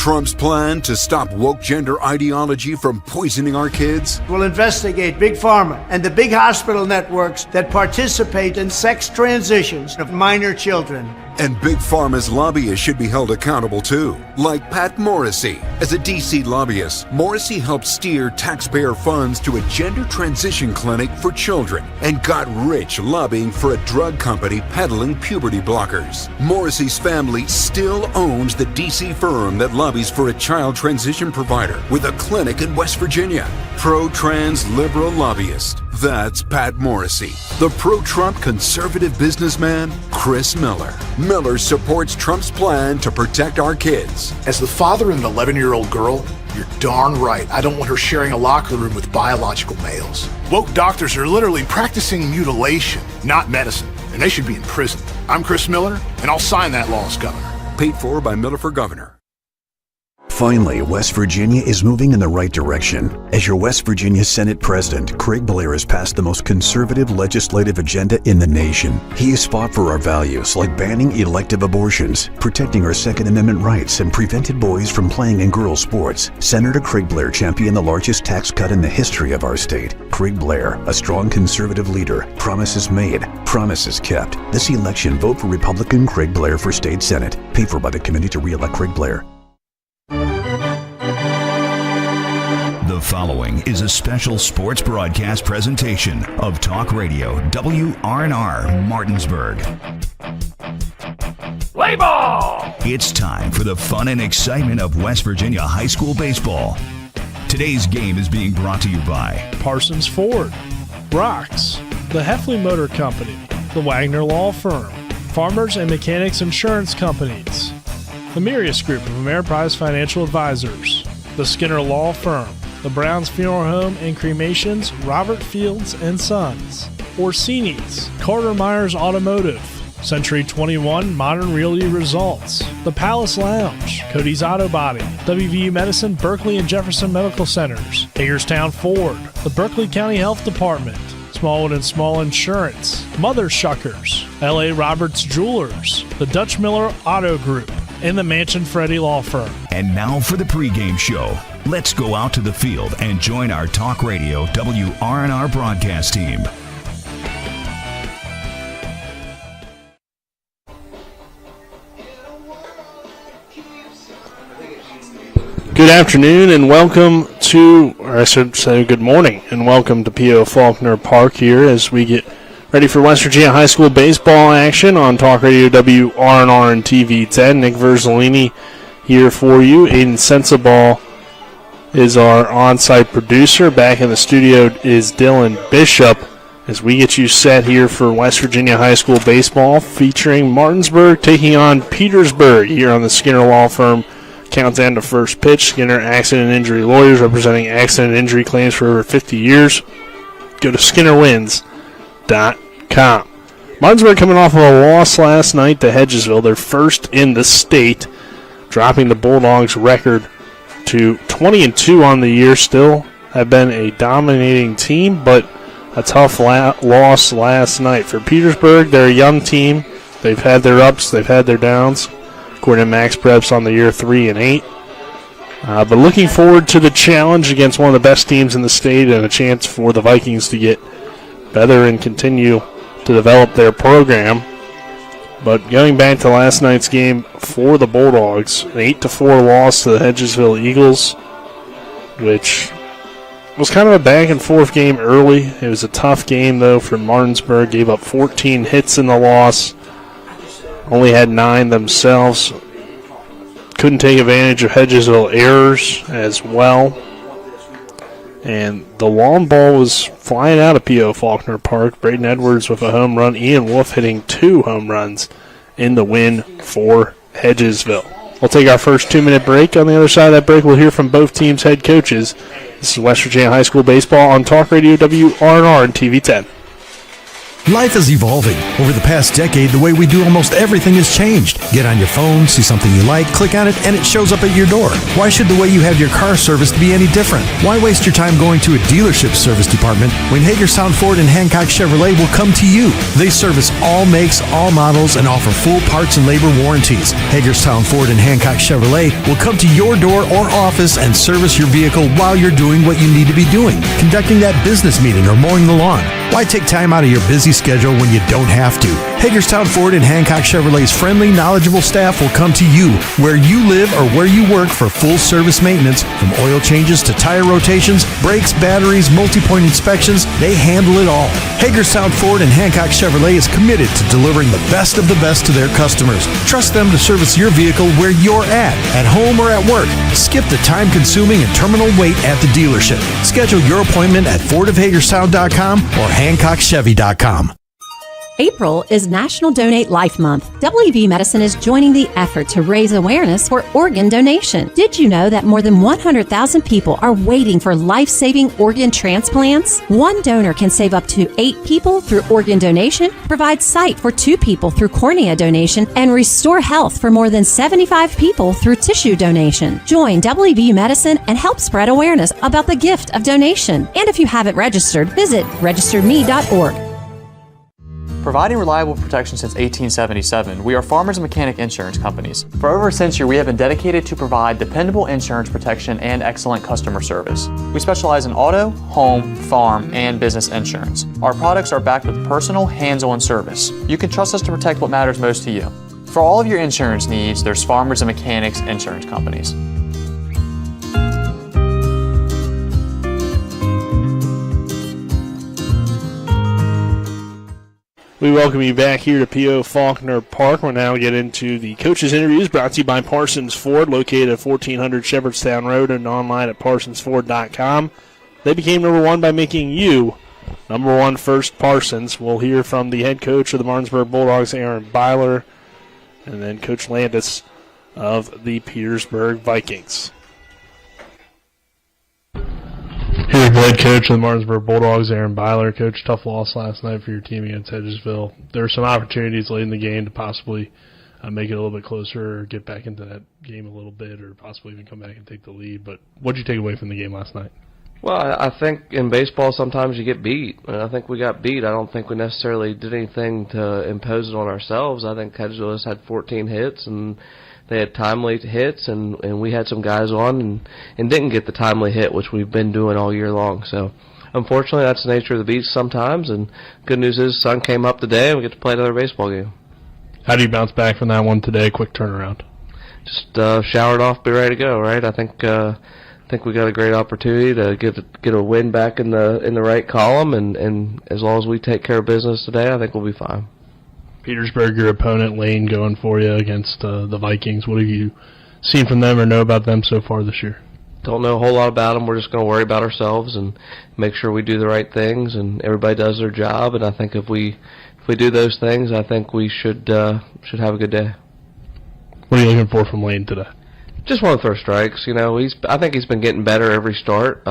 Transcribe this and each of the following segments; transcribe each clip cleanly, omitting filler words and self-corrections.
Trump's plan to stop woke gender ideology from poisoning our kids? We'll investigate Big Pharma and the big hospital networks that participate in sex transitions of minor children. And Big Pharma's lobbyists should be held accountable too, like Pat Morrissey. As a D.C. lobbyist, Morrissey helped steer taxpayer funds to a gender transition clinic for children and got rich lobbying for a drug company peddling puberty blockers. Morrissey's family still owns the D.C. firm that lobbies for a child transition provider with a clinic in West Virginia. Pro-trans liberal lobbyist. That's Pat Morrissey. The pro-Trump conservative businessman, Chris Miller. Miller supports Trump's plan to protect our kids. As the father of an 11-year-old girl, you're darn right. I don't want her sharing a locker room with biological males. Woke doctors are literally practicing mutilation, not medicine, and they should be in prison. I'm Chris Miller, and I'll sign that law as governor. Paid for by Miller for Governor. Finally, West Virginia is moving in the right direction. As your West Virginia Senate President, Craig Blair has passed the most conservative legislative agenda in the nation. He has fought for our values like banning elective abortions, protecting our Second Amendment rights, and prevented boys from playing in girls' sports. Senator Craig Blair championed the largest tax cut in the history of our state. Craig Blair, a strong conservative leader. Promises made, promises kept. This election, vote for Republican Craig Blair for State Senate. Paid for by the Committee to Re-elect Craig Blair. The following is a special sports broadcast presentation of Talk Radio WRNR Martinsburg. Play ball! It's time for the fun and excitement of West Virginia high school baseball. Today's game is being brought to you by Parsons Ford, Rocks, the Heffley Motor Company, the Wagner Law Firm, Farmers and Mechanics Insurance Companies, the Mirius Group of Ameriprise Financial Advisors, the Skinner Law Firm, the Browns Funeral Home and Cremations, Robert Fields and Sons, Orsini's, Carter Myers Automotive, Century 21 Modern Realty Results, the Palace Lounge, Cody's Auto Body, WVU Medicine, Berkeley and Jefferson Medical Centers, Hagerstown Ford, the Berkeley County Health Department, Smallwood and Small Insurance, Mother Shuckers, L.A. Roberts Jewelers, the Dutch Miller Auto Group, and the Mansion Freddie Law Firm. And now for the pregame show. Let's go out to the field and join our Talk Radio WRNR broadcast team. Good afternoon and welcome to, or I should say good morning, and welcome to P.O. Faulkner Park here as we get ready for West Virginia High School baseball action on Talk Radio WRNR and TV 10. Nick Verzolini here for you. Aiden Sensabaugh is our on-site producer. Back in the studio is Dylan Bishop as we get you set here for West Virginia High School baseball featuring Martinsburg taking on Petersburg here on the Skinner Law Firm countdown to first pitch. Skinner Accident and Injury Lawyers representing accident and injury claims for over 50 years. Go to SkinnerWins.com. Martinsburg coming off of a loss last night to Hedgesville. They're first in the state, dropping the Bulldogs record to 20-2 on the year. Still have been a dominating team, but a tough loss last night. For Petersburg, they're a young team. They've had their ups, they've had their downs. According to Max Preps on the year 3-8. But looking forward to the challenge against one of the best teams in the state and a chance for the Vikings to get better and continue to develop their program. But going back to last night's game for the Bulldogs, an 8-4 loss to the Hedgesville Eagles, which was kind of a back-and-forth game early. It was a tough game, though, for Martinsburg. Gave up 14 hits in the loss. Only had 9 themselves. Couldn't take advantage of Hedgesville errors as well. And the long ball was flying out of P.O. Faulkner Park. Braden Edwards with a home run. Ian Wolf hitting 2 home runs in the win for Hedgesville. We'll take our first 2-minute break. On the other side of that break, we'll hear from both teams' head coaches. This is West Virginia High School baseball on Talk Radio WRNR and TV 10. Life is evolving. Over the past decade, the way we do almost everything has changed. Get on your phone, see something you like, click on it, and it shows up at your door. Why should the way you have your car serviced be any different? Why waste your time going to a dealership service department when Hagerstown Ford and Hancock Chevrolet will come to you? They service all makes, all models, and offer full parts and labor warranties. Hagerstown Ford and Hancock Chevrolet will come to your door or office and service your vehicle while you're doing what you need to be doing, conducting that business meeting or mowing the lawn. Why take time out of your busy schedule when you don't have to? Hagerstown Ford and Hancock Chevrolet's friendly, knowledgeable staff will come to you where you live or where you work for full service maintenance, from oil changes to tire rotations, brakes, batteries, multi-point inspections. They handle it all. Hagerstown Ford and Hancock Chevrolet is committed to delivering the best of the best to their customers. Trust them to service your vehicle where you're at home or at work. Skip the time-consuming and terminal wait at the dealership. Schedule your appointment at fordofhagerstown.com or hancockchevy.com. April is National Donate Life Month. WV Medicine is joining the effort to raise awareness for organ donation. Did you know that more than 100,000 people are waiting for life-saving organ transplants? One donor can save up to 8 people through organ donation, provide sight for 2 people through cornea donation, and restore health for more than 75 people through tissue donation. Join WV Medicine and help spread awareness about the gift of donation. And if you haven't registered, visit registerme.org. Providing reliable protection since 1877, we are Farmers and Mechanic Insurance Companies. For over a century, we have been dedicated to provide dependable insurance protection and excellent customer service. We specialize in auto, home, farm, and business insurance. Our products are backed with personal, hands-on service. You can trust us to protect what matters most to you. For all of your insurance needs, there's Farmers and Mechanics Insurance Companies. We welcome you back here to P.O. Faulkner Park. We'll now get into the coaches' interviews brought to you by Parsons Ford, located at 1400 Shepherdstown Road and online at parsonsford.com. They became number one by making you number one first, Parsons. We'll hear from the head coach of the Martinsburg Bulldogs, Aaron Byler, and then Coach Landis of the Petersburg Vikings. Here's the head coach of the Martinsburg Bulldogs, Aaron Byler. Coach, tough loss last night for your team against Hedgesville. There were some opportunities late in the game to possibly make it a little bit closer or get back into that game a little bit or possibly even come back and take the lead. But what did you take away from the game last night? Well, I think in baseball sometimes you get beat, and I think we got beat. I don't think we necessarily did anything to impose it on ourselves. I think Hedgesville just had 14 hits, and they had timely hits, and we had some guys on and didn't get the timely hit, which we've been doing all year long. So, unfortunately, that's the nature of the beast sometimes, and good news is the sun came up today, and we get to play another baseball game. How do you bounce back from that one today? Quick turnaround. Just shower it off, be ready to go, right? I think we got a great opportunity to get a win back in the right column, and as long as we take care of business today, I think we'll be fine. Petersburg, your opponent, Lane, going for you against the Vikings. What have you seen from them or know about them so far this year? Don't know a whole lot about them. We're just going to worry about ourselves and make sure we do the right things and everybody does their job. And I think if we do those things, I think we should have a good day. What are you looking for from Lane today? Just want to throw strikes. You know, I think he's been getting better every start.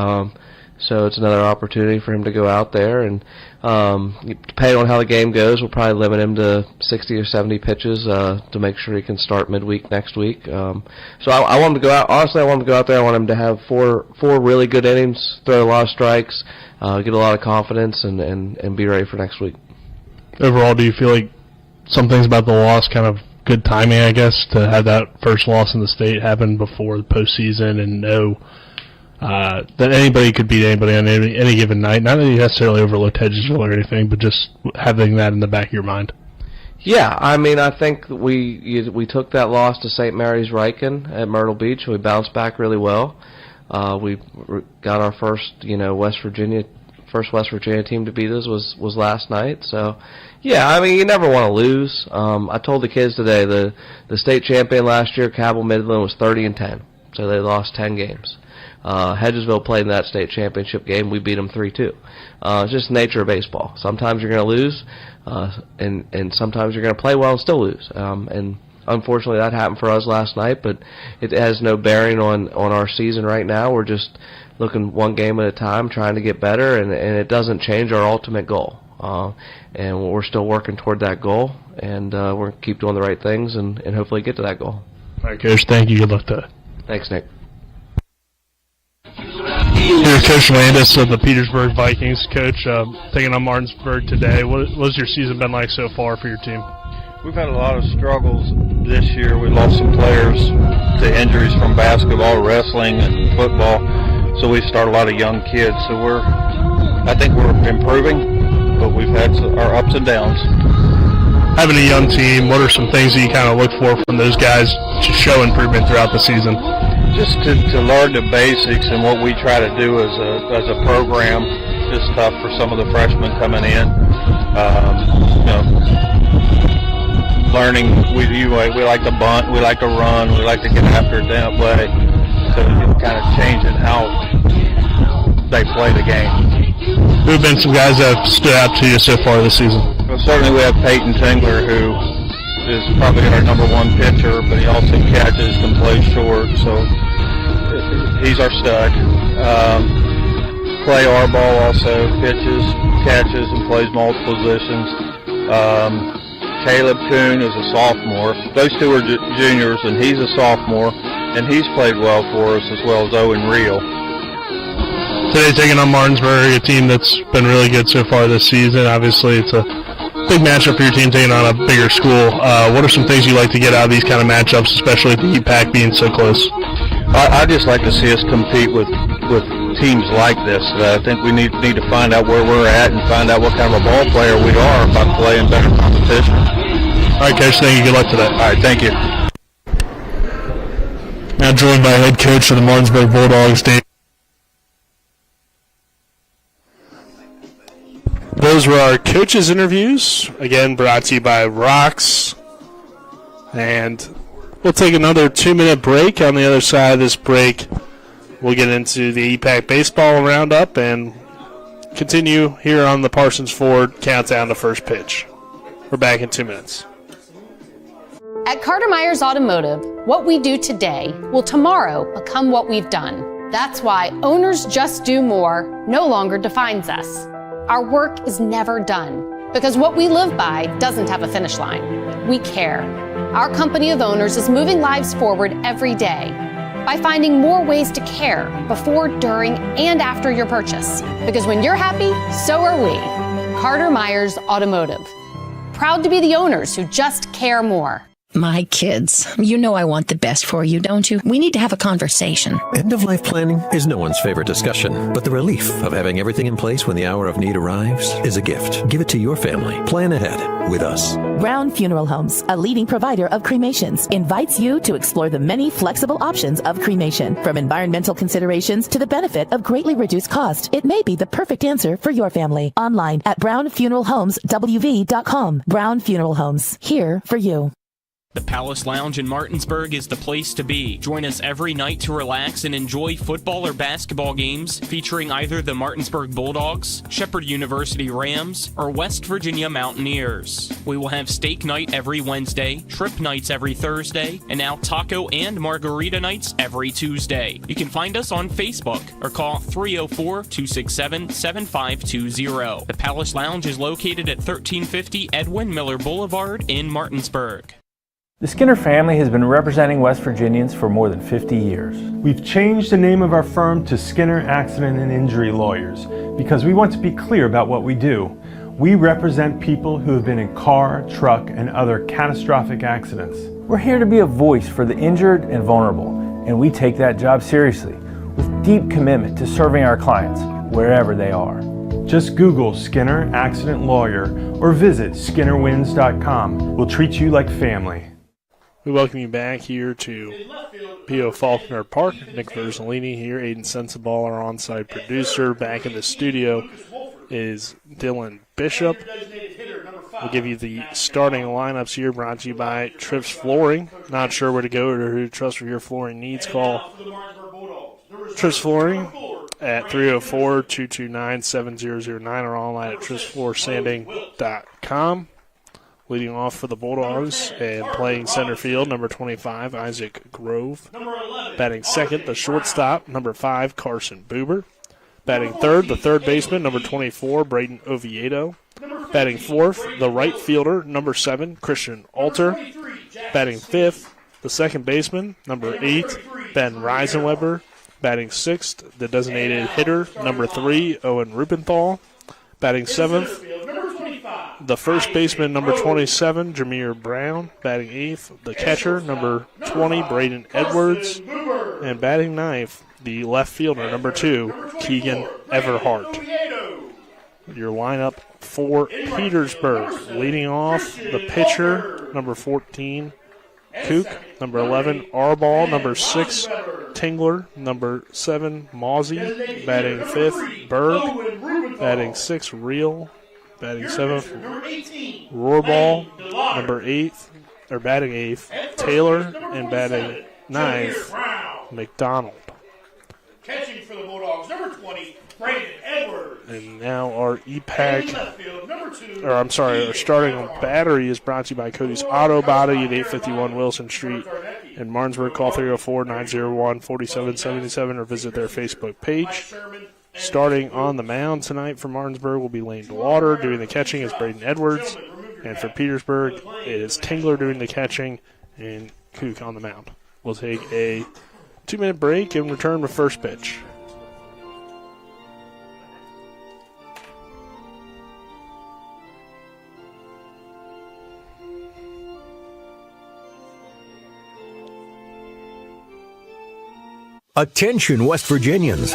So it's another opportunity for him to go out there, and depending on how the game goes, we'll probably limit him to 60 or 70 pitches to make sure he can start midweek next week. So I want him to go out. Honestly, I want him to go out there. I want him to have four really good innings, throw a lot of strikes, get a lot of confidence, and be ready for next week. Overall, do you feel like some things about the loss kind of good timing, I guess, to have that first loss in the state happen before the postseason and know that anybody could beat anybody on any given night? Not that you necessarily overlooked Hedgesville or anything, but just having that in the back of your mind. Yeah, I mean, I think we took that loss to St. Mary's Riken at Myrtle Beach. We bounced back really well. We got our first West Virginia team to beat us was last night. So, yeah, I mean, you never want to lose. I told the kids today the state champion last year, Cabell Midland, was 30-10, so they lost 10 games. Hedgesville played in that state championship game. We beat them 3-2. It's just the nature of baseball. Sometimes you're going to lose, and sometimes you're going to play well and still lose. And unfortunately, that happened for us last night, but it has no bearing on our season right now. We're just looking one game at a time, trying to get better, and it doesn't change our ultimate goal. and we're still working toward that goal, and we're going to keep doing the right things and hopefully get to that goal. All right, Coach, thank you. Good luck to it. Thanks, Nick. Here's Coach Landis of the Petersburg Vikings. Coach, taking on Martinsburg today, what's your season been like so far for your team? We've had a lot of struggles this year. We lost some players to injuries from basketball, wrestling, and football. So we start a lot of young kids. So I think we're improving, but we've had our ups and downs. Having a young team, what are some things that you kind of look for from those guys to show improvement throughout the season? Just to learn the basics and what we try to do as a program. It's tough for some of the freshmen coming in. Learning, we like to bunt, we like to run, we like to get after it that way. So kind of changing how they play the game. Who have been some guys that have stood out to you so far this season? Well, certainly we have Peyton Tingler, who is probably our number one pitcher, but he also catches, can play short, so he's our stud. Clay Arball also pitches, catches, and plays multiple positions. Caleb Kuhn is a sophomore. Those two are juniors, and he's a sophomore, and he's played well for us, as well as Owen Reel. Today taking on Martinsburg, a team that's been really good so far this season. Obviously, it's a big matchup for your team taking on a bigger school. What are some things you like to get out of these kind of matchups, especially with the EPAC being so close? I just like to see us compete with teams like this. I think we need to find out where we're at and find out what kind of a ball player we are by playing better competition. All right, Coach, thank you. Good luck today. All right, thank you. Now joined by head coach of the Martinsburg Bulldogs, Dave. Those were our coaches' interviews, again brought to you by Rocks. And we'll take another 2-minute break. On the other side of this break, we'll get into the EPAC baseball roundup and continue here on the Parsons Ford countdown to first pitch. We're back in 2 minutes. At Carter Myers Automotive, what we do today will tomorrow become what we've done. That's why Owners Just Do More no longer defines us. Our work is never done because what we live by doesn't have a finish line. We care. Our company of owners is moving lives forward every day by finding more ways to care before, during, and after your purchase. Because when you're happy, so are we. Carter Myers Automotive. Proud to be the owners who just care more. My kids, you know I want the best for you, don't you? We need to have a conversation. End-of-life planning is no one's favorite discussion, but the relief of having everything in place when the hour of need arrives is a gift. Give it to your family. Plan ahead with us. Brown Funeral Homes, a leading provider of cremations, invites you to explore the many flexible options of cremation. From environmental considerations to the benefit of greatly reduced cost, it may be the perfect answer for your family. Online at brownfuneralhomeswv.com. Brown Funeral Homes, here for you. The Palace Lounge in Martinsburg is the place to be. Join us every night to relax and enjoy football or basketball games featuring either the Martinsburg Bulldogs, Shepherd University Rams, or West Virginia Mountaineers. We will have steak night every Wednesday, shrimp nights every Thursday, and now taco and margarita nights every Tuesday. You can find us on Facebook or call 304-267-7520. The Palace Lounge is located at 1350 Edwin Miller Boulevard in Martinsburg. The Skinner family has been representing West Virginians for more than 50 years. We've changed the name of our firm to Skinner Accident and Injury Lawyers because we want to be clear about what we do. We represent people who have been in car, truck, and other catastrophic accidents. We're here to be a voice for the injured and vulnerable, and we take that job seriously with deep commitment to serving our clients wherever they are. Just Google Skinner Accident Lawyer or visit skinnerwins.com. We'll treat you like family. We welcome you back here to P.O. Faulkner Park. Nick Verzolini here, Aiden Sensabaugh, our on-site producer. Back in the studio is Dylan Bishop. We'll give you the starting lineups here, brought to you by Trips Flooring. Not sure where to go or who to trust for your flooring needs. Call Trips Flooring at 304-229-7009 or online at tripsfloorsanding.com. Leading off for the Bulldogs and playing center field, number 25, Isaac Grove. Batting second, the shortstop, number 5, Carson Buber. Batting third, the third baseman, number 24, Braden Oviedo. Batting fourth, the right fielder, number 7, Christian Alter. Batting fifth, the second baseman, number 8, Ben Reisenweber. Batting sixth, the designated hitter, number 3, Owen Rubenthal. Batting seventh, the first baseman, number 27, Jameer Brown. Batting eighth, the catcher, number 20, Braden Edwards. And batting ninth, the left fielder, number 2, Keegan Everhart. Your lineup for Petersburg. Leading off, the pitcher, number 14, Kook. Number 11, Arball. Number 6, Tingler. Number 7, Mawsey. Batting 5th, Berg. Batting 6th, Reel. Batting 7th, Rohrball. Number 8th, or batting 8th, Taylor. And batting 9th, McDonald. Catching for the Bulldogs, number 20, Brandon Edwards. And now our EPAC, our starting battery is brought to you by Cody's Auto Body at 851 Wilson Street in Martinsburg. Call 304-901-4777 or visit their Facebook page. Starting on the mound tonight for Martinsburg will be Lane DeWater. Doing the catching is Braden Edwards. And for Petersburg, it is Tingler doing the catching and Kook on the mound. We'll take a 2-minute break and return with first pitch. Attention, West Virginians.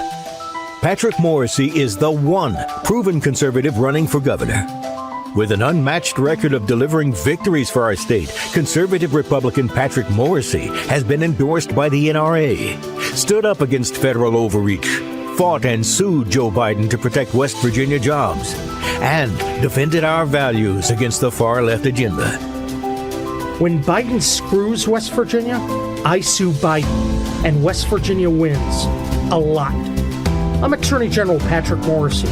Patrick Morrissey is the one proven conservative running for governor. With an unmatched record of delivering victories for our state, conservative Republican Patrick Morrissey has been endorsed by the NRA, stood up against federal overreach, fought and sued Joe Biden to protect West Virginia jobs, and defended our values against the far-left agenda. When Biden screws West Virginia, I sue Biden, and West Virginia wins. A lot. I'm Attorney General Patrick Morrissey.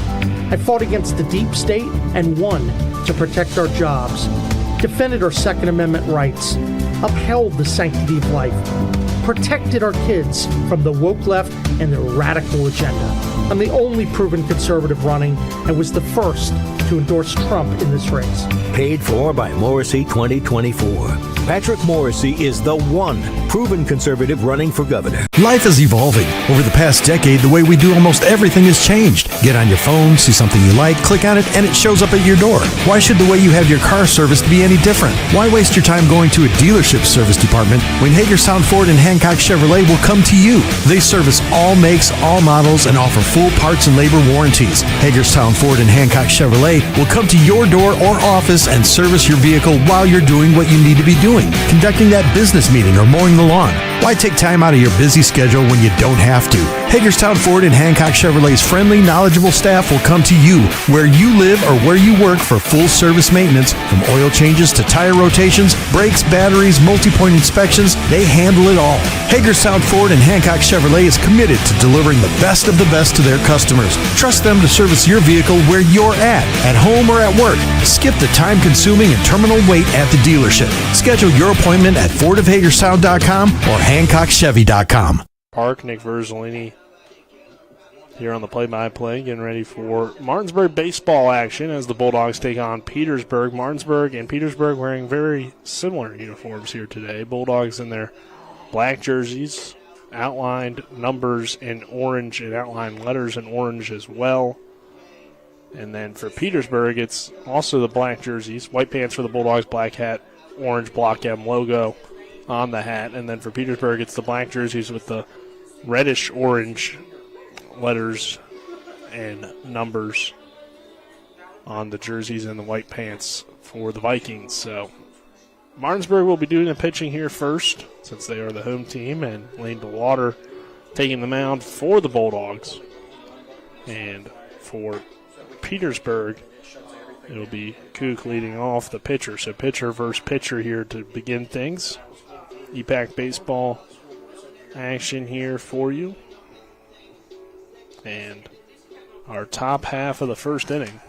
I fought against the deep state and won to protect our jobs, defended our Second Amendment rights, upheld the sanctity of life, protected our kids from the woke left and their radical agenda. I'm the only proven conservative running and was the first to endorse Trump in this race. Paid for by Morrissey 2024. Patrick Morrissey is the one proven conservative running for governor. Life is evolving. Over the past decade, the way we do almost everything has changed. Get on your phone, see something you like, click on it, and it shows up at your door. Why should the way you have your car serviced be any different? Why waste your time going to a dealership service department when Hagerstown Ford and Hancock Chevrolet will come to you? They service all makes, all models, and offer full parts and labor warranties. Hagerstown Ford and Hancock Chevrolet will come to your door or office and service your vehicle while you're doing what you need to be doing, conducting that business meeting or mowing the lawn. Why take time out of your busy schedule when you don't have to? Hagerstown Ford and Hancock Chevrolet's friendly, knowledgeable staff will come to you where you live or where you work for full service maintenance, from oil changes to tire rotations, brakes, batteries, multi-point inspections. They handle it all. Hagerstown Ford and Hancock Chevrolet is committed to delivering the best of the best to their customers. Trust them to service your vehicle where you're at home or at work. Skip the time-consuming and terminal wait at the dealership. Schedule your appointment at fordofhagerstown.com or hancockchevy.com. Park, Nick Verzolini here on the play-by-play, getting ready for Martinsburg baseball action as the Bulldogs take on Petersburg. Martinsburg and Petersburg wearing very similar uniforms here today. Bulldogs in their black jerseys, outlined numbers in orange and outlined letters in orange as well. And then for Petersburg, it's also the black jerseys, white pants for the Bulldogs, black hat, orange Block M logo on the hat. And then for Petersburg, it's the black jerseys with the reddish-orange letters and numbers on the jerseys and the white pants for the Vikings. So Martinsburg will be doing the pitching here first, since they are the home team, and Lane DeWater taking the mound for the Bulldogs. And for Petersburg, it'll be Kook leading off the pitcher. So pitcher versus pitcher here to begin things. EPAC baseball action here for you. And our top half of the first inning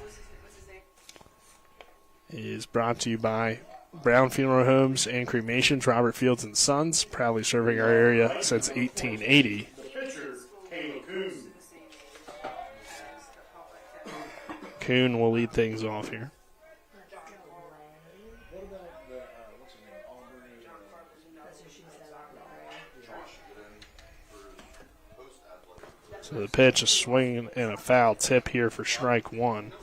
is brought to you by Brown Funeral Homes and Cremations, Robert Fields & Sons, proudly serving our area since 1880. Kuhn will lead things off here. So the pitch, a swing and a foul tip here for strike one.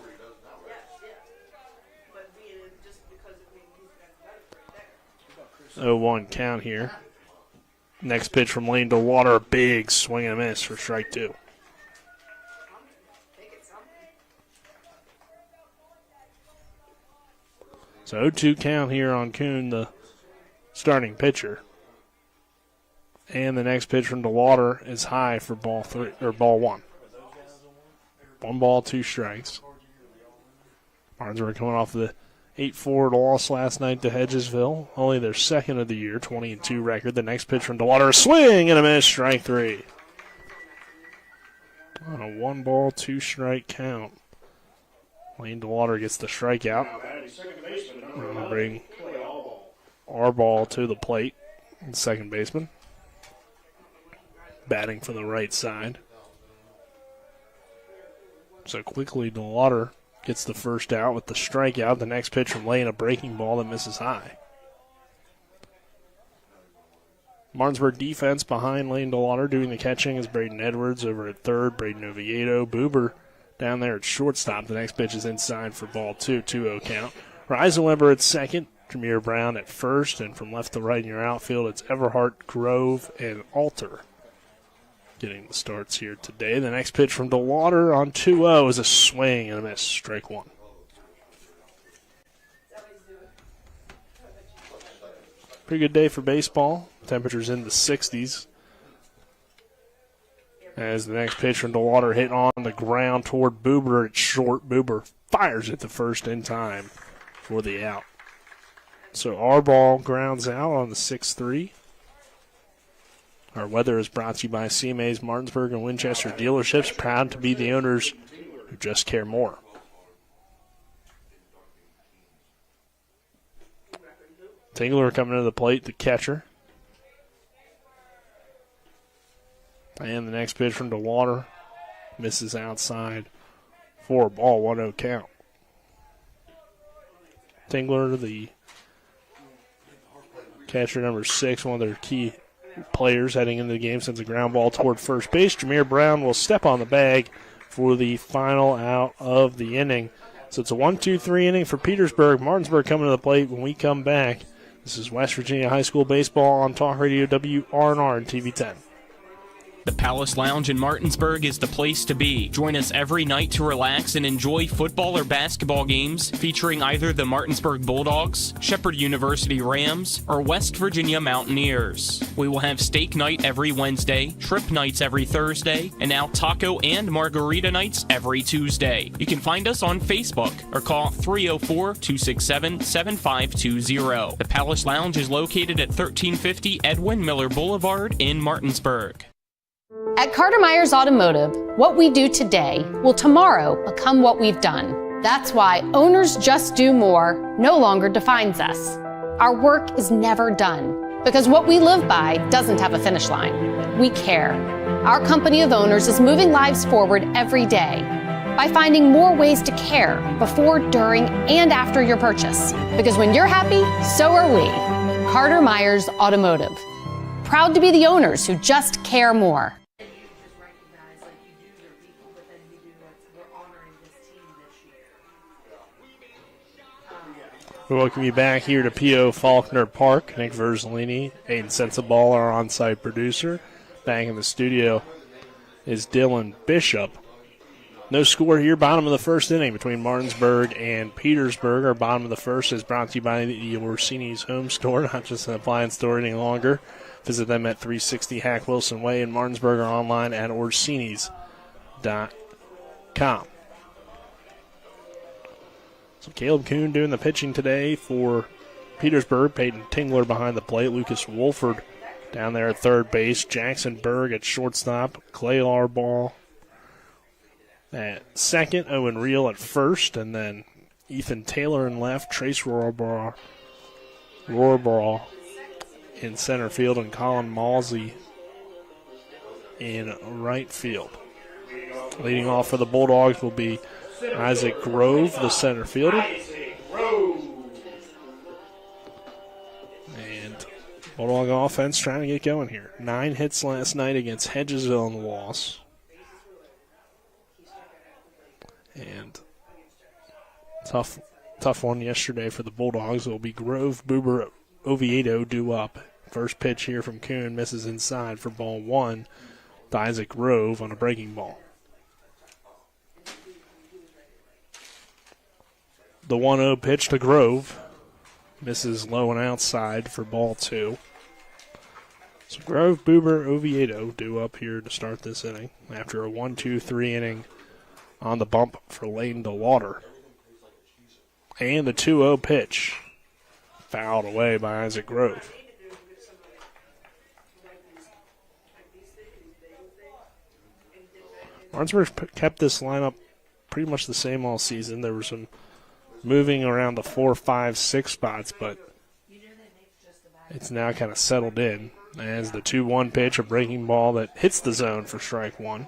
Oh, 1 count here. Next pitch from Lane to Water, a big swing and a miss for strike two. So 0-2 count here on Kuhn, the starting pitcher. And the next pitch from DeWater is high for ball one. 1 ball, 2 strikes. Martinsburg coming off the 8-4 loss last night to Hedgesville. Only their second of the year, 20-2 record. The next pitch from DeWater, a swing and a miss, strike 3. On a 1 ball, 2 strike count. Lane DeWater gets the strikeout. We're going to bring Arball to the plate, second baseman. Batting from the right side. So quickly, DeWater gets the first out with the strikeout. The next pitch from Lane, a breaking ball that misses high. Martinsburg defense behind Lane DeWater. Doing the catching is Braden Edwards over at third. Braden Oviedo. Boober down there at shortstop. The next pitch is inside for ball 2, 2-0 count. Reisenweber at second. Jameer Brown at first. And from left to right in your outfield, it's Everhart, Grove, and Alter getting the starts here today. The next pitch from DeWater on 2-0 is a swing and a miss. Strike 1. Pretty good day for baseball. Temperatures in the 60s. As the next pitch from DeWater hit on the ground toward Boober at short. Boober fires at the first in time for the out. So our ball grounds out on the 6-3. Our weather is brought to you by CMA's Martinsburg and Winchester dealerships, proud to be the owners who just care more. Tingler coming to the plate, the catcher. And the next pitch from DeWater misses outside for a ball, 1-0 count. Tingler, the catcher number 6, one of their key players heading into the game, sends a ground ball toward first base. Jameer Brown will step on the bag for the final out of the inning. So it's a 1-2-3 inning for Petersburg. Martinsburg coming to the plate when we come back. This is West Virginia High School Baseball on Talk Radio WRNR and TV 10. The Palace Lounge in Martinsburg is the place to be. Join us every night to relax and enjoy football or basketball games featuring either the Martinsburg Bulldogs, Shepherd University Rams, or West Virginia Mountaineers. We will have steak night every Wednesday, shrimp nights every Thursday, and now taco and margarita nights every Tuesday. You can find us on Facebook or call 304-267-7520. The Palace Lounge is located at 1350 Edwin Miller Boulevard in Martinsburg. At Carter Myers Automotive, what we do today will tomorrow become what we've done. That's why Owners Just Do More no longer defines us. Our work is never done because what we live by doesn't have a finish line. We care. Our company of owners is moving lives forward every day by finding more ways to care before, during, and after your purchase. Because when you're happy, so are we. Carter Myers Automotive. Proud to be the owners who just care more. We welcome you back here to P.O. Faulkner Park. Nick Verzolini, Aiden Sensabaugh, our on-site producer. Back in the studio is Dylan Bishop. No score here, bottom of the first inning between Martinsburg and Petersburg. Our bottom of the first is brought to you by the Orsini's Home Store, not just an appliance store any longer. Visit them at 360 Hack Wilson Way in Martinsburg or online at orsinis.com. So Caleb Kuhn doing the pitching today for Petersburg. Peyton Tingler behind the plate. Lucas Wolford down there at third base. Jackson Berg at shortstop. Clay Arball at second. Owen Reel at first. And then Ethan Taylor in left. Trace Rohrball in center field. And Colin Malsey in right field. Leading off for the Bulldogs will be Isaac Grove, the center fielder. And Bulldog offense trying to get going here. 9 hits last night against Hedgesville in the loss. And tough one yesterday for the Bulldogs. It will be Grove, Buber, Oviedo due up. First pitch here from Kuhn misses inside for ball one to Isaac Grove on a breaking ball. The 1-0 pitch to Grove misses low and outside for ball two. So Grove, Buber, Oviedo due up here to start this inning after a 1-2-3 inning on the bump for Lane DeLauder. And the 2-0 pitch fouled away by Isaac Grove. Martinsburg kept this lineup pretty much the same all season. There was some moving around the 4, 5, 6 spots, but it's now kind of settled in as the 2-1 pitch, a breaking ball that hits the zone for strike one.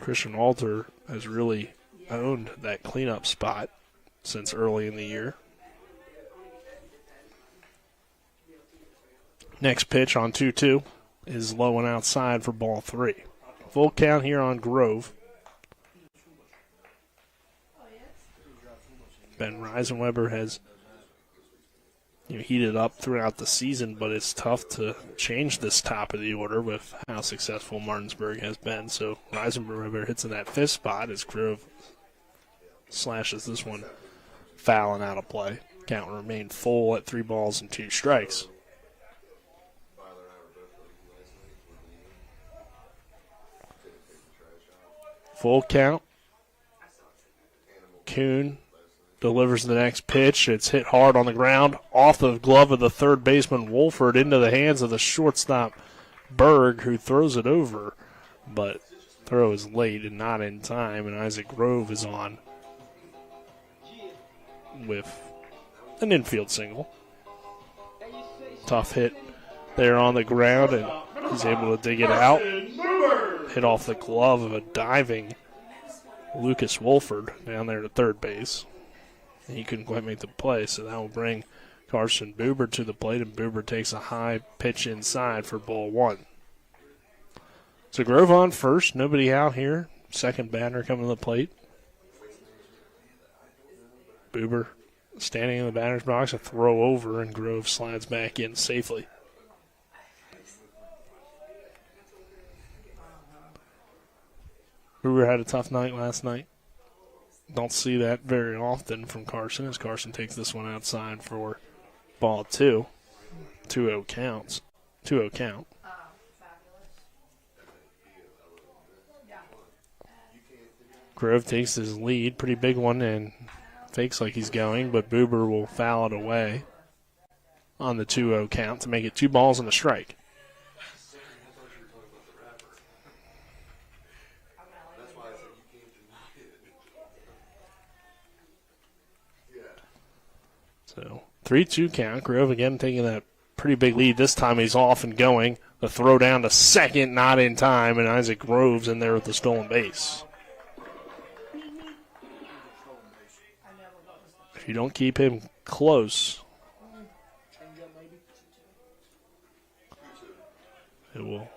Christian Walter has really owned that cleanup spot since early in the year. Next pitch on 2-2 is low and outside for ball three. Full count here on Grove. Ben Reisenweber has heated up throughout the season, but it's tough to change this top of the order with how successful Martinsburg has been. So Reisenweber hits in that fifth spot as Grove slashes this one foul and out of play. Count remained full at 3 balls and 2 strikes. Full count. Kuhn delivers the next pitch. It's hit hard on the ground, off the glove of the third baseman Wolford into the hands of the shortstop Berg, who throws it over, but throw is late and not in time, and Isaac Grove is on with an infield single. Tough hit there on the ground, and he's able to dig it out. Hit off the glove of a diving Lucas Wolford down there to third base. He couldn't quite make the play, so that will bring Carson Buber to the plate, and Buber takes a high pitch inside for ball one. So Grove on first, nobody out here. Second batter coming to the plate. Buber standing in the batter's box, a throw over, and Grove slides back in safely. Buber had a tough night last night. Don't see that very often from Carson, as Carson takes this one outside for ball two. 2-0 counts. 2-0 count. Grove takes his lead, pretty big one, and fakes like he's going, but Buber will foul it away on the 2-0 count to make it 2 balls and a strike. So 3-2 count. Grove again taking that pretty big lead. This time he's off and going. The throw down to second, not in time, and Isaac Grove's in there with the stolen base. If you don't keep him close, it will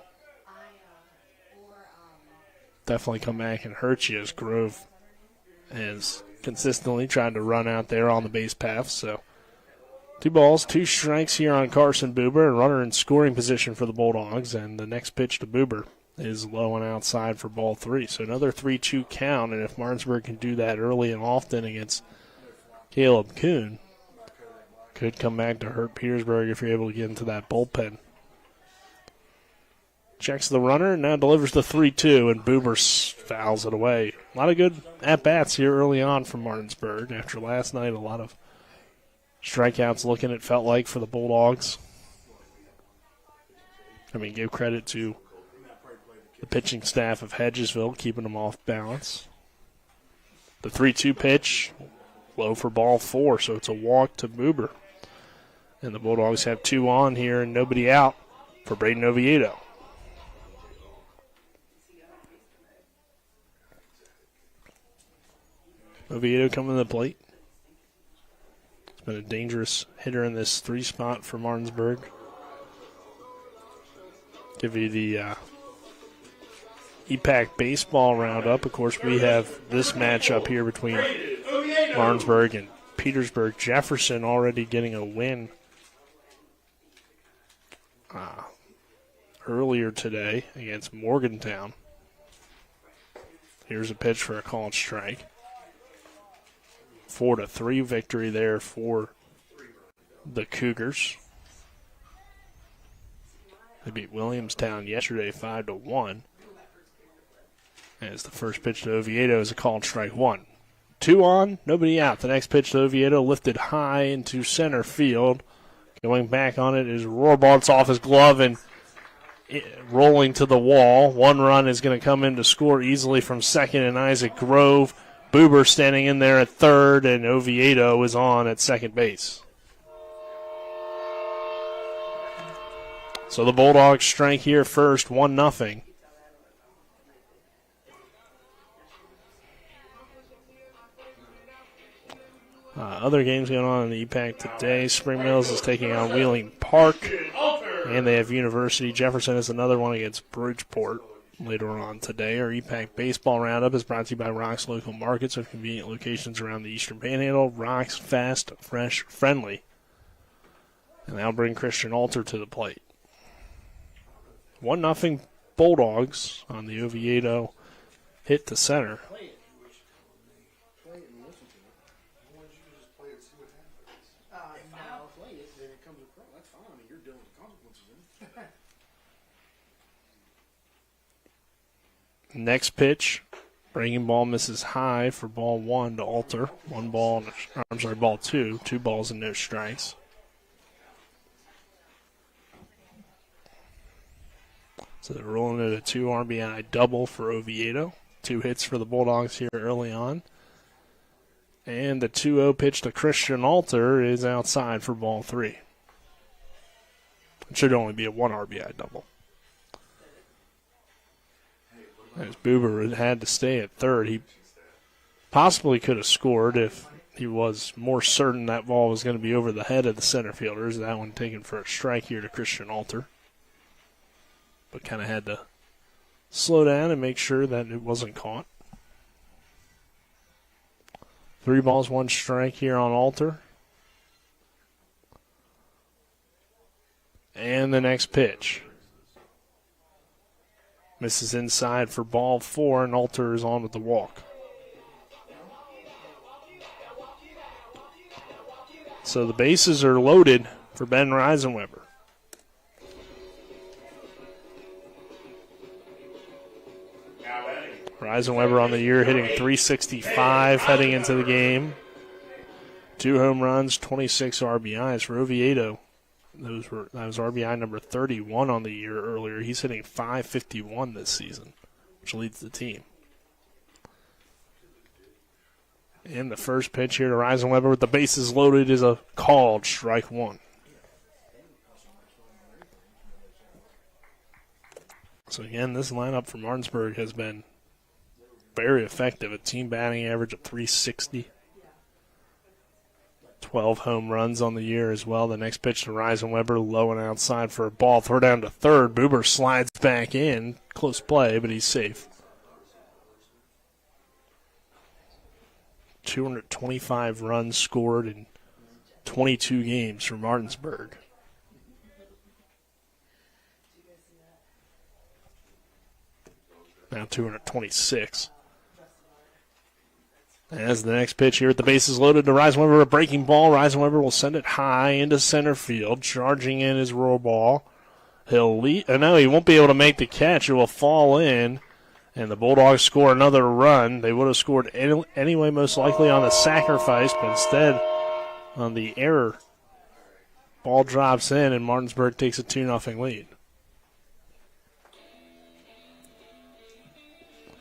definitely come back and hurt you, as Grove has consistently tried to run out there on the base path. So 2 balls, 2 strikes here on Carson Buber, and runner in scoring position for the Bulldogs. And the next pitch to Buber is low and outside for ball 3. So another 3-2 count, and if Martinsburg can do that early and often against Caleb Kuhn, could come back to hurt Petersburg if you're able to get into that bullpen. Checks the runner and now delivers the 3-2, and Buber fouls it away. A lot of good at-bats here early on from Martinsburg. After last night, a lot of strikeouts looking, it felt like, for the Bulldogs. I mean, give credit to the pitching staff of Hedgesville, keeping them off balance. The 3-2 pitch, low for ball 4, so it's a walk to Buber. And the Bulldogs have 2 on here and nobody out for Braden Oviedo. Oviedo coming to the plate. He's been a dangerous hitter in this 3 spot for Martinsburg. Give you the EPAC baseball roundup. Of course, we have this matchup here between Martinsburg and Petersburg. Jefferson already getting a win earlier today against Morgantown. Here's a pitch for a called strike. 4-3 victory there for the Cougars. They beat Williamstown yesterday 5-1. As the first pitch to Oviedo is a called strike 1. 2 on, nobody out. The next pitch to Oviedo lifted high into center field. Going back on it is Rohrbal. It's off his glove and rolling to the wall. 1 run is going to come in to score easily from second, and Isaac Grove. Buber standing in there at third, and Oviedo is on at second base. So the Bulldogs strike here first, 1-0. Other games going on in the EPAC today. Spring Mills is taking on Wheeling Park, and they have University. Jefferson is another one against Bridgeport later on today. Our EPAC baseball roundup is brought to you by Rock's Local Markets of convenient locations around the Eastern Panhandle. Rock's, fast, fresh, friendly. And they'll bring Christian Alter to the plate. 1-0 Bulldogs on the Oviedo hit to center. Next pitch, breaking ball misses high for ball 1 to Alter. Ball 2. 2 balls and no strikes. So they're rolling it a 2 RBI double for Oviedo. 2 hits for the Bulldogs here early on. And the 2-0 pitch to Christian Alter is outside for ball 3. It should only be a 1 RBI double. As Buber had to stay at third, he possibly could have scored if he was more certain that ball was going to be over the head of the center fielders. That one taken for a strike here to Christian Alter. But kind of had to slow down and make sure that it wasn't caught. 3 balls, 1 strike here on Alter. And the next pitch. Misses inside for ball 4, and Alter is on with the walk. So the bases are loaded for Ben Reisenweber. Reisenweber on the year hitting .365 heading into the game. 2 home runs, 26 RBIs for Oviedo. That was RBI number 31 on the year earlier. He's hitting .551 this season, which leads the team. And the first pitch here to Reisenweber with the bases loaded is a called strike 1. So again, this lineup for Martinsburg has been very effective. A team batting average of .360. 12 home runs on the year as well. The next pitch to Reisenweber, low and outside for a ball. Throw down to third. Buber slides back in. Close play, but he's safe. 225 runs scored in 22 games for Martinsburg. Now 226. As the next pitch here at the bases loaded to Reisenweber, a breaking ball. Reisenweber will send it high into center field. Charging in his Rohrbal. He'll lead. No, he won't be able to make the catch. It will fall in. And the Bulldogs score another run. They would have scored anyway, most likely on the sacrifice, but instead on the error. Ball drops in, and Martinsburg takes a 2-0 lead.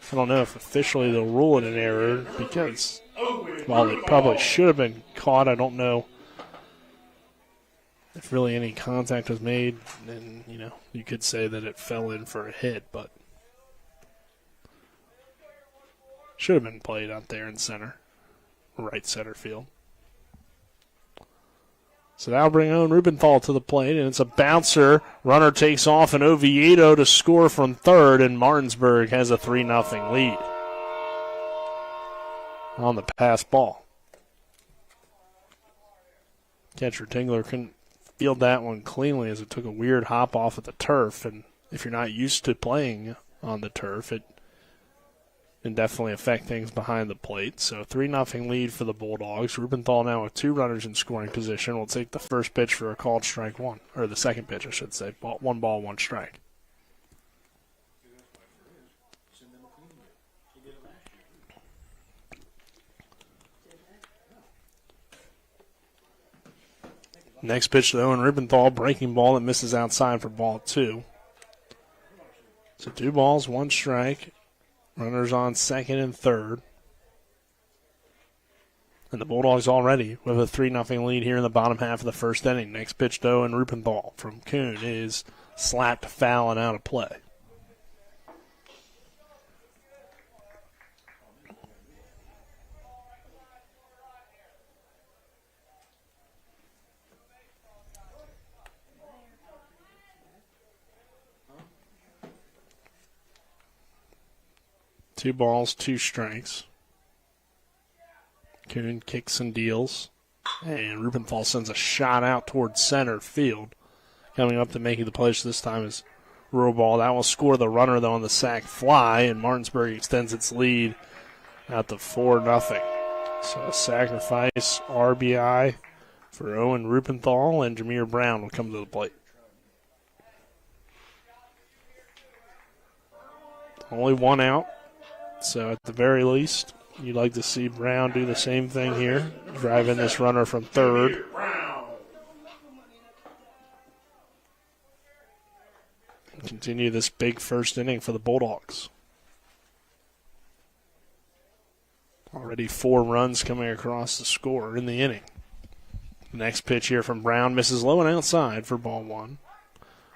I don't know if officially they'll rule it an error because while it probably should have been caught, I don't know if really any contact was made. And, you could say that it fell in for a hit, but should have been played out there in center, right center field. So that'll bring Owen Rubenthal to the plate, and it's a bouncer. Runner takes off, and Oviedo to score from third, and Martinsburg has a 3-0 lead on the pass ball. Catcher Tingler couldn't field that one cleanly as it took a weird hop off at the turf, and if you're not used to playing on the turf, it can definitely affect things behind the plate. So 3-0 lead for the Bulldogs. Rubenthal now with 2 runners in scoring position will take the first pitch for a called strike one, or the second pitch, I should say. 1 ball, 1 strike. Next pitch to Owen Rubenthal, breaking ball that misses outside for ball 2. So 2 balls, 1 strike. Runners on second and third. And the Bulldogs already with a 3-0 lead here in the bottom half of the first inning. Next pitch to Owen Rubenthal from Kuhn is slapped foul and out of play. Two balls, 2 strikes. Kuhn kicks and deals. And Rubenthal sends a shot out towards center field. Coming up to making the place this time is Rubenthal. That will score the runner, though, on the sac fly. And Martinsburg extends its lead out to 4-0. So a sacrifice RBI for Owen Rubenthal, and Jameer Brown will come to the plate. Only 1 out. So at the very least, you'd like to see Brown do the same thing here. Drive in this runner from third. And continue this big first inning for the Bulldogs. Already 4 runs coming across the score in the inning. The next pitch here from Brown misses low and outside for ball 1.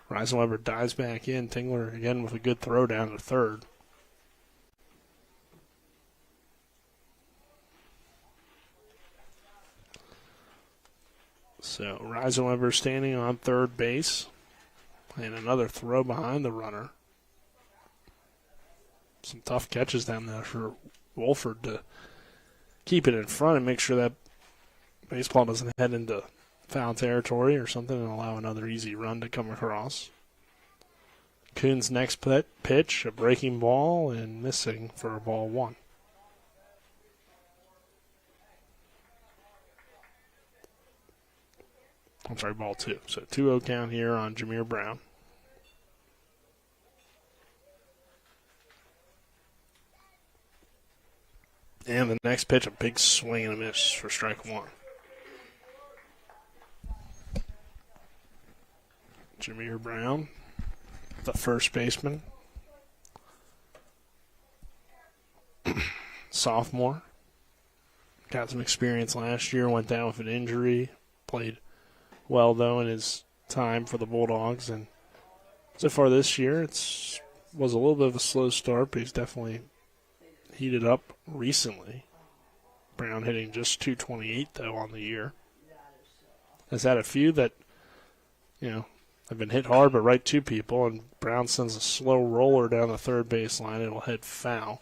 Reisenweber dives back in. Tingler again with a good throw down to third. So Reisenweber standing on third base. And another throw behind the runner. Some tough catches down there for Wolford to keep it in front and make sure that baseball doesn't head into foul territory or something and allow another easy run to come across. Kuhn's next pitch, a breaking ball and missing for ball 1. I'm sorry, ball 2. So 2-0 count here on Jameer Brown. And the next pitch, a big swing and a miss for strike 1. Jameer Brown, the first baseman. Sophomore. Got some experience last year, went down with an injury, played well, though, in his time for the Bulldogs. And so far this year, was a little bit of a slow start, but he's definitely heated up recently. Brown hitting just .228, though, on the year. Has had a few that, have been hit hard but right to people, and Brown sends a slow roller down the third baseline. It'll head foul.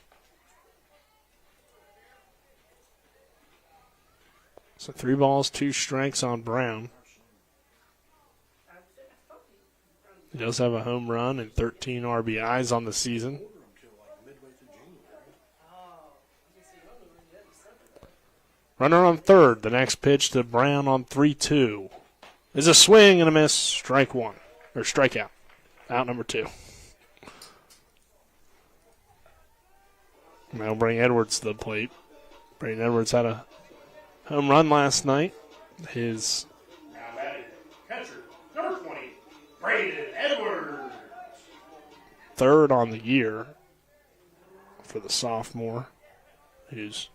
So 3 balls, 2 strikes on Brown. He does have a home run and 13 RBIs on the season. Runner on third. The next pitch to Brown on 3-2 is a swing and a miss. Strike 1, or strikeout. Out number 2. Now bring Edwards to the plate. Brayden Edwards had a home run last night. His catcher, number 20, Brayden Edwards. Third on the year for the sophomore, who's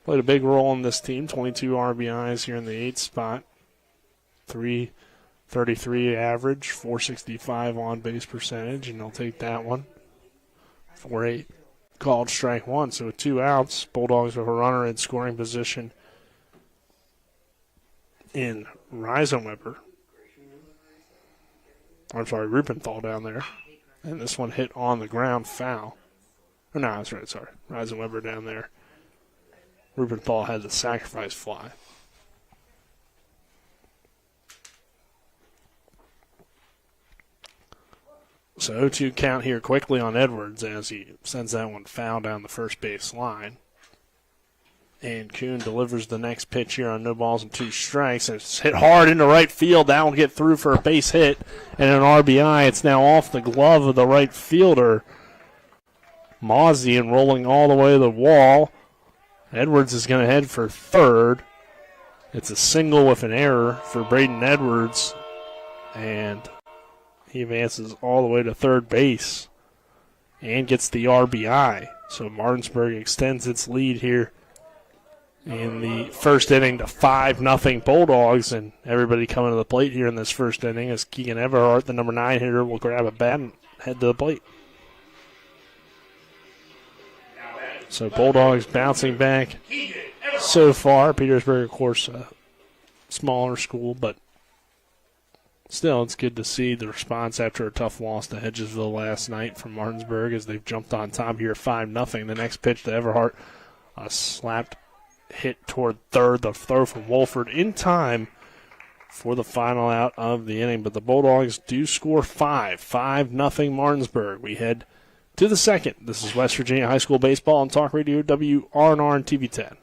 played a big role in this team. 22 RBIs here in the 8th spot. 333 average, 465 on base percentage, and they'll take that one. 4-8 called strike 1. So with 2 outs, Bulldogs with a runner in scoring position in Reisenweber. I'm sorry, Rupenthal down there. And this one hit on the ground, foul. Oh, no, that's right, sorry. Reisenweber down there. Rupenthal had the sacrifice fly. So 0-2 count here quickly on Edwards as he sends that one foul down the first base line. And Kuhn delivers the next pitch here on no balls and 2 strikes. And it's hit hard into right field. That will get through for a base hit and an RBI. It's now off the glove of the right fielder, Mozzie, and rolling all the way to the wall. Edwards is going to head for third. It's a single with an error for Braden Edwards. And he advances all the way to third base and gets the RBI. So Martinsburg extends its lead here in the first inning to 5-0 Bulldogs, and everybody coming to the plate here in this first inning as Keegan Everhart, the number 9 hitter, will grab a bat and head to the plate. So Bulldogs bouncing back so far. Petersburg, of course, a smaller school, but still it's good to see the response after a tough loss to Hedgesville last night from Martinsburg as they've jumped on top here 5-0. The next pitch to Everhart, a slapped hit toward third. The throw from Wolford in time for the final out of the inning. But the Bulldogs do score 5-0 Martinsburg. We head to the second. This is West Virginia High School Baseball on Talk Radio WRNR and TV 10.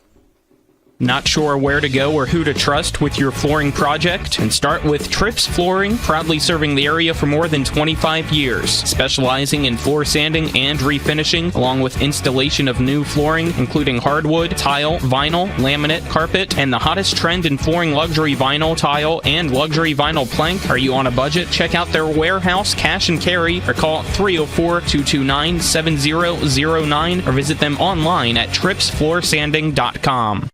Not sure where to go or who to trust with your flooring project? And start with Trips Flooring, proudly serving the area for more than 25 years, specializing in floor sanding and refinishing, along with installation of new flooring, including hardwood, tile, vinyl, laminate, carpet, and the hottest trend in flooring, luxury vinyl tile and luxury vinyl plank. Are you on a budget? Check out their warehouse, cash and carry, or call 304-229-7009, or visit them online at tripsfloorsanding.com.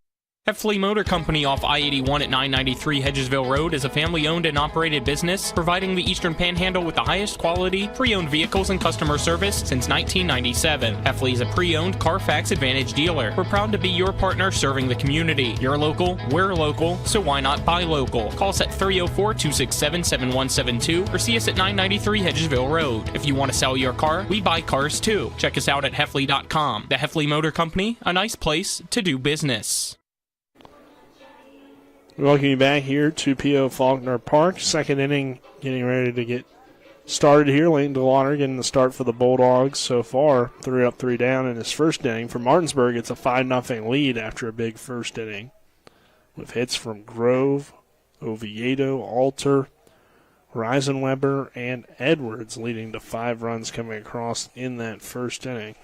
Heffley Motor Company off I-81 at 993 Hedgesville Road is a family-owned and operated business providing the Eastern Panhandle with the highest quality pre-owned vehicles and customer service since 1997. Heffley is a pre-owned Carfax Advantage dealer. We're proud to be your partner serving the community. You're local, we're local, so why not buy local? Call us at 304-267-7172 or see us at 993 Hedgesville Road. If you want to sell your car, we buy cars too. Check us out at Heffley.com. The Heffley Motor Company, a nice place to do business. Welcome you back here to P.O. Faulkner Park. Second inning getting ready to get started here. Layton DeLauder getting the start for the Bulldogs so far. 3 up, 3 down in his first inning. For Martinsburg, it's a 5-0 lead after a big first inning with hits from Grove, Oviedo, Alter, Reisenweber, and Edwards, leading to 5 runs coming across in that first inning.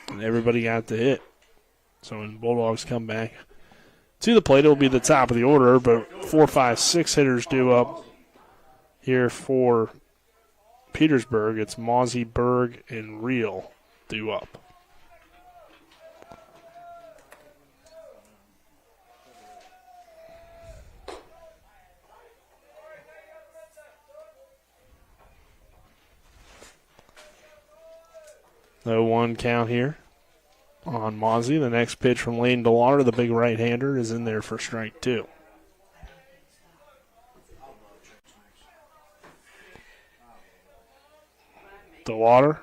And everybody got the hit. So when Bulldogs come back to the plate, it will be the top of the order, but 4, 5, 6 hitters due up here for Petersburg. It's Mozzie, Berg, and Reel due up. No 1 count here on Mozzie. The next pitch from Layton DeLauder, the big right-hander, is in there for strike 2. DeLauder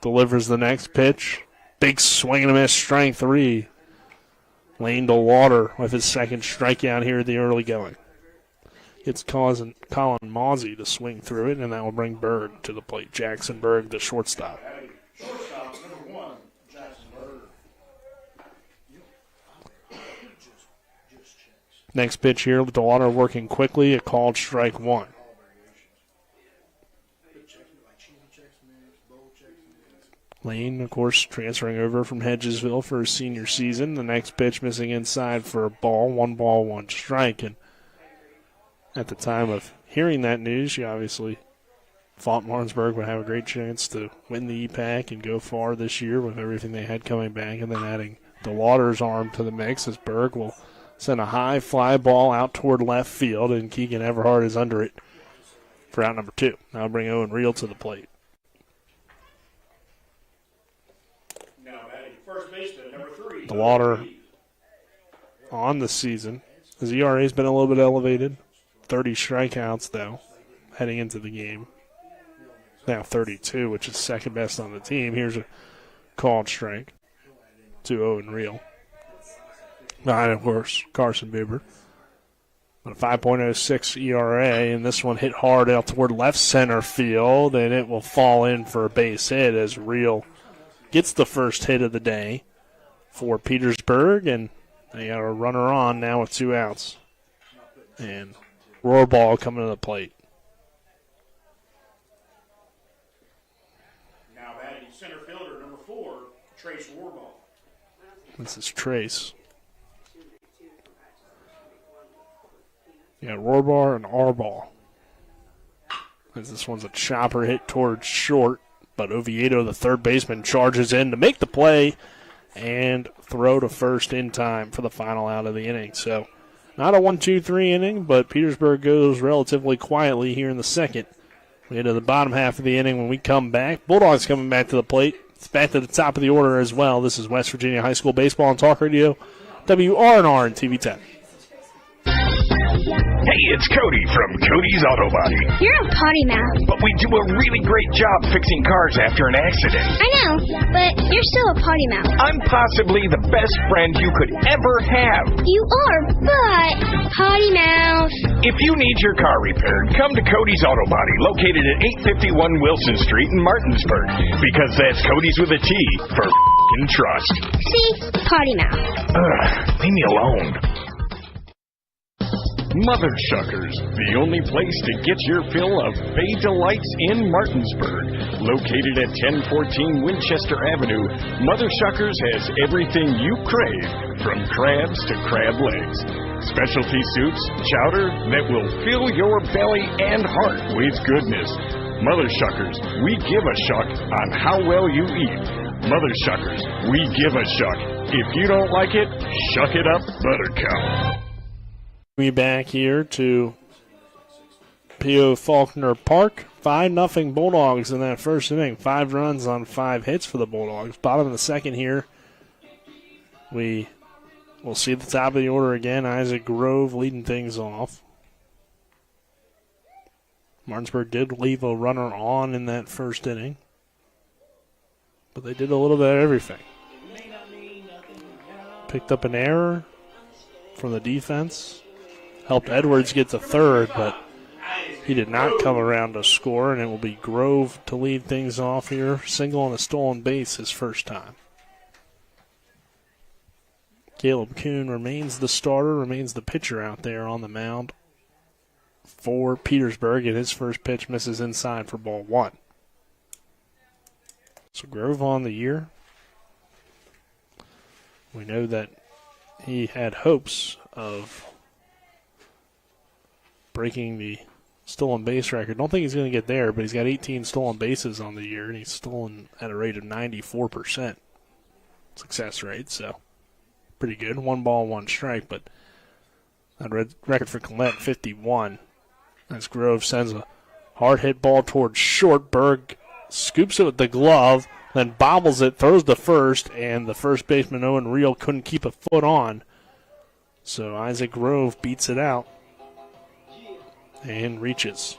delivers the next pitch. Big swing and a miss, strike 3. Layton DeLauder with his second strikeout here at the early going. It's causing Colin Mozzie to swing through it, and that will bring Berg to the plate. Jackson Berg, the shortstop. Next pitch here, DeLauder working quickly, a called strike 1. Lane, of course, transferring over from Hedgesville for his senior season. The next pitch missing inside for a ball, 1 ball, 1 strike. And at the time of hearing that news, she obviously thought Martinsburg would have a great chance to win the EPAC and go far this year with everything they had coming back, and then adding DeLauder's arm to the mix as Berg will send a high fly ball out toward left field, and Keegan Everhart is under it for out number 2. Now bring Owen Reel to the plate. The water on the season. His ERA has been a little bit elevated. 30 strikeouts, though, heading into the game. Now 32, which is second best on the team. Here's a called strike. 2-0 real. Behind, of course, Carson Buber. But a 5.06 ERA, and this one hit hard out toward left center field, and it will fall in for a base hit as Real gets the first hit of the day for Petersburg, and they got a runner on now with 2 outs. And Rohrball coming to the plate. Now batting center fielder, number 4, Trace Rohrball. This is Trace. Yeah, Rohrball and Arball. As this one's a chopper hit towards short, but Oviedo, the third baseman, charges in to make the play and throw to first in time for the final out of the inning. So not a 1-2-3 inning, but Petersburg goes relatively quietly here in the second. We get to the bottom half of the inning when we come back. Bulldogs coming back to the plate. It's back to the top of the order as well. This is West Virginia High School Baseball on Talk Radio, WRNR and TV 10. Hey, it's Cody from Cody's Auto Body. You're a potty mouth. But we do a really great job fixing cars after an accident. I know, but you're still a potty mouth. I'm possibly the best friend you could ever have. You are, but potty mouth. If you need your car repaired, come to Cody's Auto Body, located at 851 Wilson Street in Martinsburg. Because that's Cody's with a T for f***ing trust. See? Potty mouth. Leave me alone. Mother Shuckers, the only place to get your fill of Bay Delights in Martinsburg. Located at 1014 Winchester Avenue, Mother Shuckers has everything you crave, from crabs to crab legs. Specialty soups, chowder that will fill your belly and heart with goodness. Mother Shuckers, we give a shuck on how well you eat. Mother Shuckers, we give a shuck. If you don't like it, shuck it up, Buttercup. We back here to P.O. Faulkner Park. 5-0 Bulldogs in that first inning. 5 runs on 5 hits for the Bulldogs. Bottom of the second here. We will see the top of the order again. Isaac Grove leading things off. Martinsburg did leave a runner on in that first inning. But they did a little bit of everything. Picked up an error from the defense. Helped Edwards get to third, but he did not come around to score, and it will be Grove to lead things off here. Single on a stolen base his first time. Caleb Kuhn remains the starter, remains the pitcher out there on the mound for Petersburg, and his first pitch misses inside for ball 1. So Grove on the year. We know that he had hopes of breaking the stolen base record. Don't think he's going to get there, but he's got 18 stolen bases on the year, and he's stolen at a rate of 94% success rate, so pretty good. 1 ball, 1 strike, but that record for Collette, 51. As Grove sends a hard hit ball towards short. Berg scoops it with the glove, then bobbles it, throws to first, and the first baseman, Owen Reel, couldn't keep a foot on. So Isaac Grove beats it out and reaches.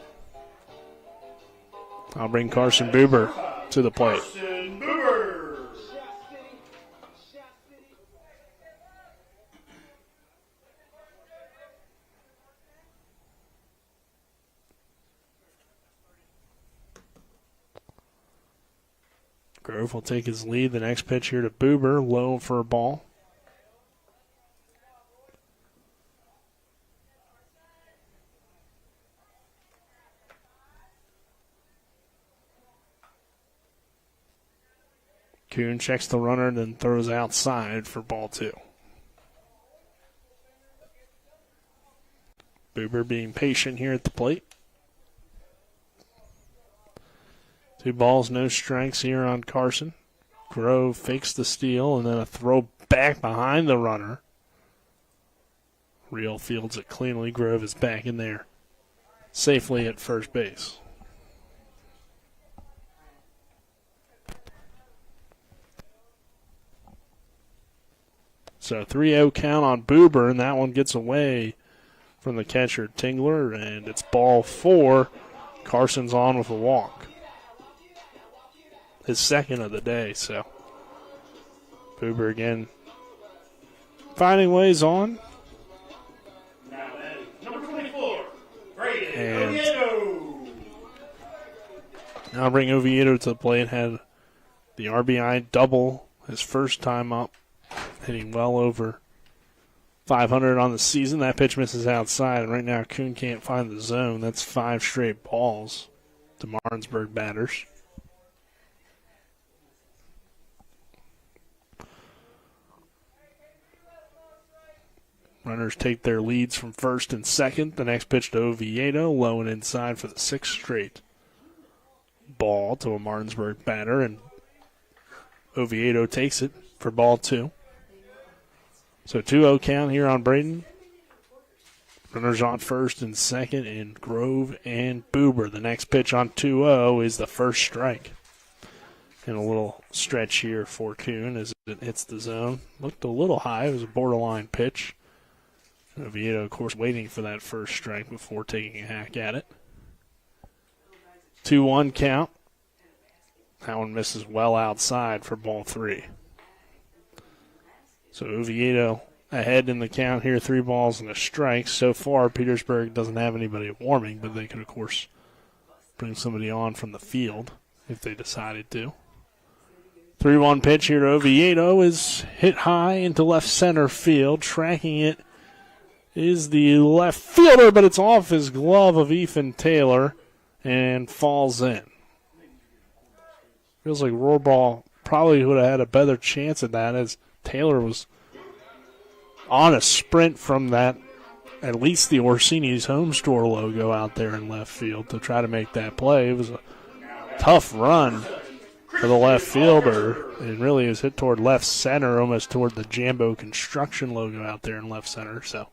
I'll bring Carson Buber to the plate. Carson Buber. Grove will take his lead. The next pitch here to Buber, low for a ball. Kuhn checks the runner, then throws outside for ball 2. Buber being patient here at the plate. 2 balls, no strikes here on Carson. Grove fakes the steal, and then a throw back behind the runner. Real fields it cleanly. Grove is back in there safely at first base. So 3-0 count on Buber, and that one gets away from the catcher Tingler, and it's ball 4. Carson's on with a walk. His second of the day, so Buber again finding ways on. Number 24, Brady And Oviedo. now bring Oviedo to the plate. Had the RBI double his first time up, hitting well over 500 on the season. That pitch misses outside, and right now Kuhn can't find the zone. That's 5 straight balls to Martinsburg batters. Runners take their leads from first and second. The next pitch to Oviedo, low and inside for the 6th straight ball to a Martinsburg batter, and Oviedo takes it for ball 2. So 2-0 count here on Braden. Runners on first and second in Grove and Buber. The next pitch on 2-0 is the first strike. And a little stretch here for Kuhn as it hits the zone. Looked a little high. It was a borderline pitch. And Oviedo, of course, waiting for that first strike before taking a hack at it. 2-1 count. That one misses well outside for ball 3. So Oviedo ahead in the count here, 3 balls and a strike. So far, Petersburg doesn't have anybody warming, but they could, of course, bring somebody on from the field if they decided to. 3-1 pitch here to Oviedo is hit high into left center field. Tracking it is the left fielder, but it's off his glove of Ethan Taylor and falls in. Feels like Rohrball probably would have had a better chance at that, as Taylor was on a sprint from that, at least the Orsini's home store logo out there in left field to try to make that play. It was a tough run for the left fielder. It really is hit toward left center, almost toward the Jambo Construction logo out there in left center. So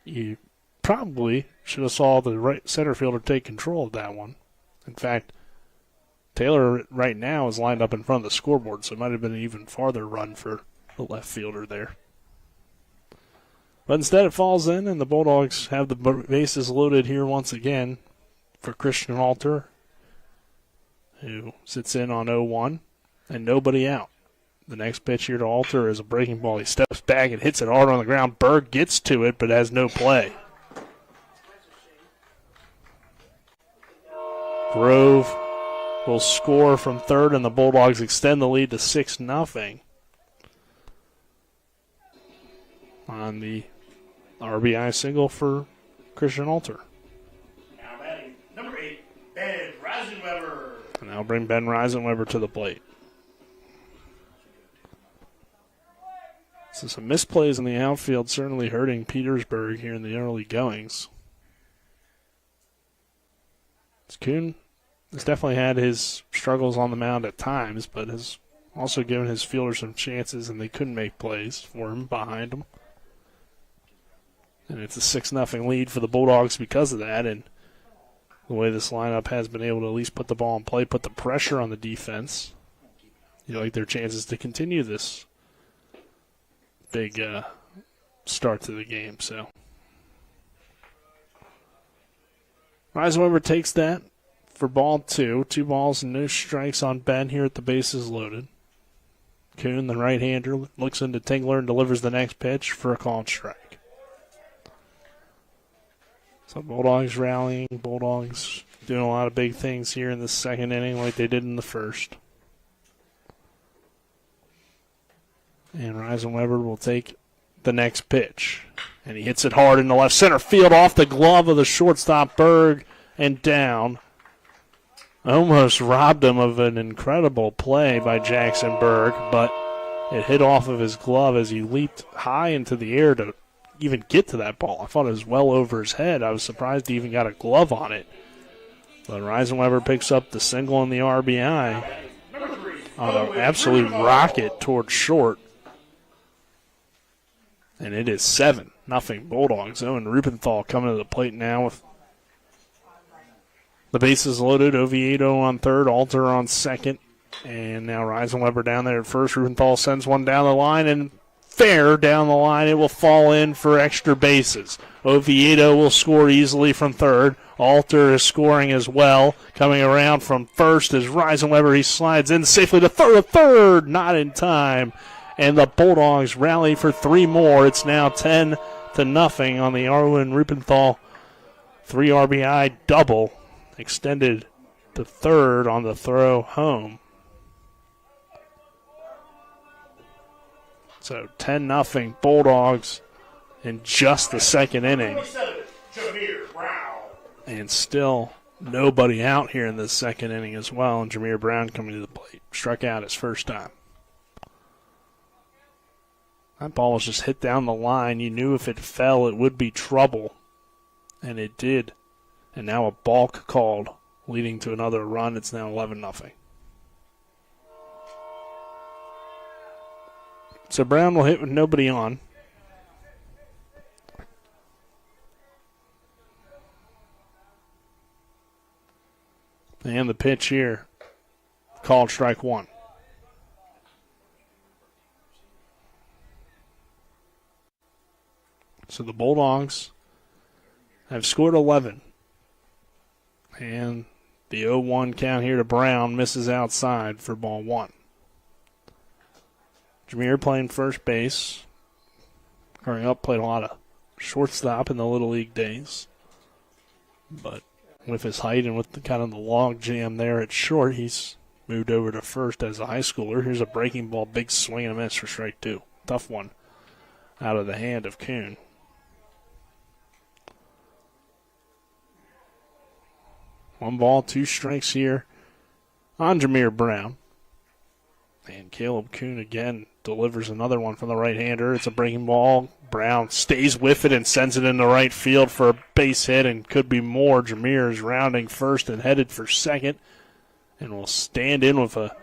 you probably should have saw the right center fielder take control of that one. In fact, Taylor right now is lined up in front of the scoreboard, so it might have been an even farther run for the left fielder there. But instead it falls in, and the Bulldogs have the bases loaded here once again for Christian Alter, who sits in on 0-1, and nobody out. The next pitch here to Alter is a breaking ball. He steps back and hits it hard on the ground. Berg gets to it, but has no play. Grove will score from third, and the Bulldogs extend the lead to 6-0 on the RBI single for Christian Alter. Now batting number 8, Ben Reisenweber. And I'll bring Ben Reisenweber to the plate. So some misplays in the outfield certainly hurting Petersburg here in the early goings. Kuhn has definitely had his struggles on the mound at times, but has also given his fielders some chances, and they couldn't make plays for him behind him. And it's a 6-0 lead for the Bulldogs because of that, and the way this lineup has been able to at least put the ball in play, put the pressure on the defense. You like their chances to continue this big start to the game. So Reisenweber takes that for ball 2. 2 balls and no strikes on Ben here at the bases loaded. Kuhn, the right-hander, looks into Tingler and delivers the next pitch for a called strike. So Bulldogs rallying. Bulldogs doing a lot of big things here in the second inning like they did in the first. And Reisenweber will take the next pitch. And he hits it hard in the left center field off the glove of the shortstop Berg and down. Almost robbed him of an incredible play by Jackson Berg, but it hit off of his glove as he leaped high into the air to even get to that ball. I thought it was well over his head. I was surprised he even got a glove on it. But Reisenweber picks up the single and the RBI on an absolute rocket towards short. And it is 7-0 Bulldogs. Owen Rubenthal coming to the plate now with the bases loaded. Oviedo on third, Alter on second. And now Reisenweber down there at first. Rubenthal sends one down the line, and fair down the line. It will fall in for extra bases. Oviedo will score easily from third. Alter is scoring as well. Coming around from first is Reisenweber. He slides in safely to third. Not in time. And the Bulldogs rally for 3 more. It's now 10-0 on the Arwen Rubenthal 3 RBI double. Extended to third on the throw home. So 10-0 Bulldogs in just the second inning. And still nobody out here in the second inning as well. And Jameer Brown coming to the plate. Struck out his first time. That ball was just hit down the line. You knew if it fell it would be trouble. And it did. And now a balk called, leading to another run. It's now 11-0. So Brown will hit with nobody on. And the pitch here, called strike 1. So the Bulldogs have scored 11. And the 0-1 count here to Brown misses outside for ball 1. Jameer playing first base. Growing up, played a lot of shortstop in the Little League days. But with his height and with the kind of the log jam there at short, he's moved over to first as a high schooler. Here's a breaking ball, big swing and a miss for strike 2. Tough one out of the hand of Kuhn. One ball, 2 strikes here on Jameer Brown. And Caleb Kuhn again delivers another one from the right-hander. It's a breaking ball. Brown stays with it and sends it into right field for a base hit, and could be more. Jameer is rounding first and headed for second, and will stand in with a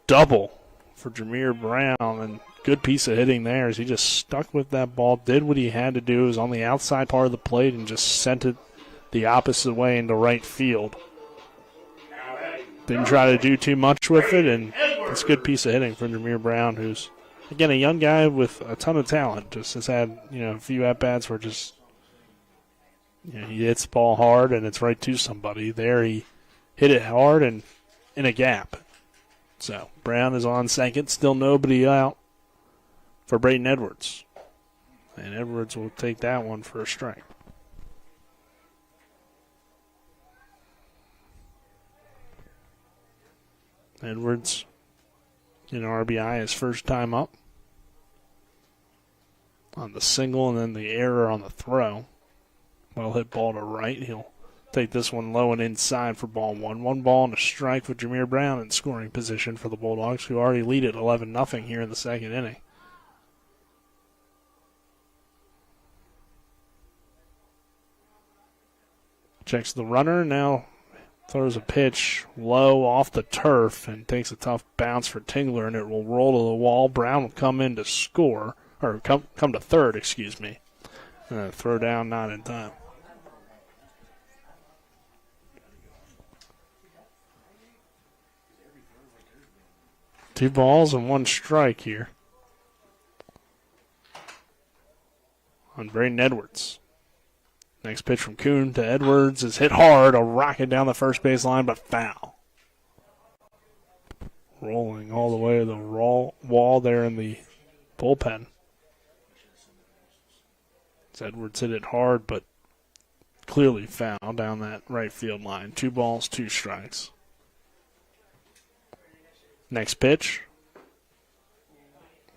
double for Jameer Brown. And good piece of hitting there as he just stuck with that ball, did what he had to do, was on the outside part of the plate and just sent it the opposite way into right field. Didn't try to do too much with it, and it's a good piece of hitting from Jameer Brown, who's, again, a young guy with a ton of talent. Just has had, a few at-bats where just, he hits the ball hard and it's right to somebody. There he hit it hard and in a gap. So Brown is on second, still nobody out for Brayden Edwards. And Edwards will take that one for a strike. Edwards in RBI his first time up on the single, and then the error on the throw. Well hit ball to right. He'll take this one low and inside for ball 1. 1 ball and a strike with Jameer Brown in scoring position for the Bulldogs, who already lead at 11-0 here in the second inning. Checks the runner, now throws a pitch low off the turf and takes a tough bounce for Tingler, and it will roll to the wall. Brown will come in to score, or come to third, excuse me. And throw down, not in time. Two balls and 1 strike here on Brayden Edwards. Next pitch from Kuhn to Edwards is hit hard, a rocket down the first base line, but foul. Rolling all the way to the wall there in the bullpen. As Edwards hit it hard, but clearly foul down that right field line. 2 balls, 2 strikes. Next pitch,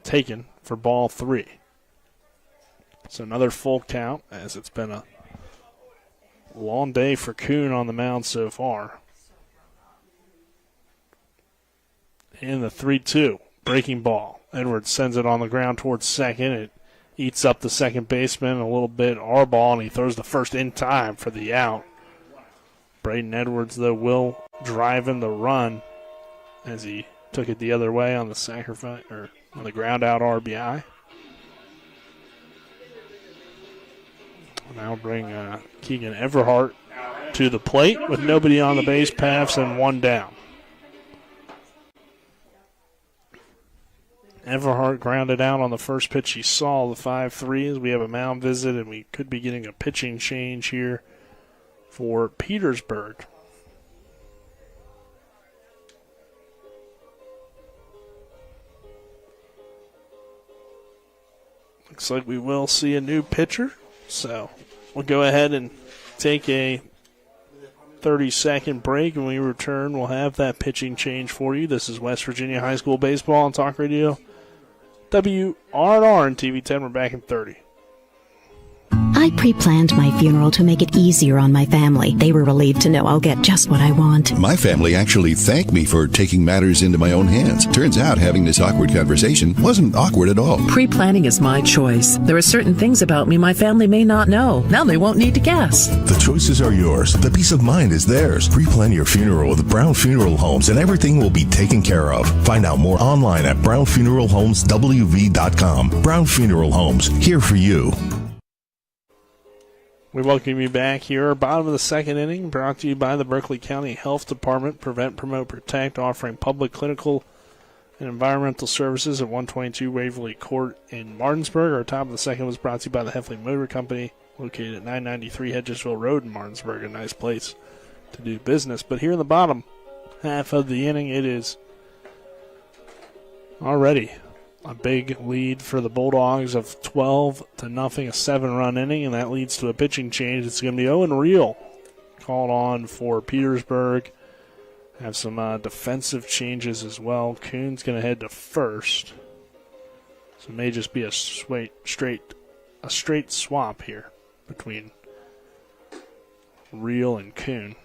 taken for ball 3. So another full count, as it's been a long day for Kuhn on the mound so far. And the 3-2, breaking ball. Edwards sends it on the ground towards second. It eats up the second baseman a little bit, our ball, and he throws the first in time for the out. Brayden Edwards, though, will drive in the run as he took it the other way on the sacrifice, or on the ground out RBI. Now bring Keegan Everhart to the plate with nobody on the base paths and 1 down. Everhart grounded out on the first pitch he saw, the 5-3, as we have a mound visit, and we could be getting a pitching change here for Petersburg. Looks like we will see a new pitcher, so we'll go ahead and take a 30-second break. When we return, we'll have that pitching change for you. This is West Virginia High School Baseball on Talk Radio WRNR and TV 10. We're back in 30. I pre-planned my funeral to make it easier on my family. They were relieved to know I'll get just what I want. My family actually thanked me for taking matters into my own hands. Turns out having this awkward conversation wasn't awkward at all. Pre-planning is my choice. There are certain things about me my family may not know. Now they won't need to guess. The choices are yours. The peace of mind is theirs. Pre-plan your funeral with Brown Funeral Homes and everything will be taken care of. Find out more online at brownfuneralhomeswv.com. Brown Funeral Homes, here for you. We welcome you back here. Bottom of the second inning, brought to you by the Berkeley County Health Department. Prevent, Promote, Protect, offering public, clinical, and environmental services at 122 Waverly Court in Martinsburg. Our top of the second was brought to you by the Heffley Motor Company, located at 993 Hedgesville Road in Martinsburg. A nice place to do business. But here in the bottom half of the inning, it is already a big lead for the Bulldogs of 12-0, a 7-run inning, and that leads to a pitching change. It's going to be Owen Reel called on for Petersburg. Have some defensive changes as well. Kuhn's going to head to first, so it may just be a straight swap here between Reel and Kuhn.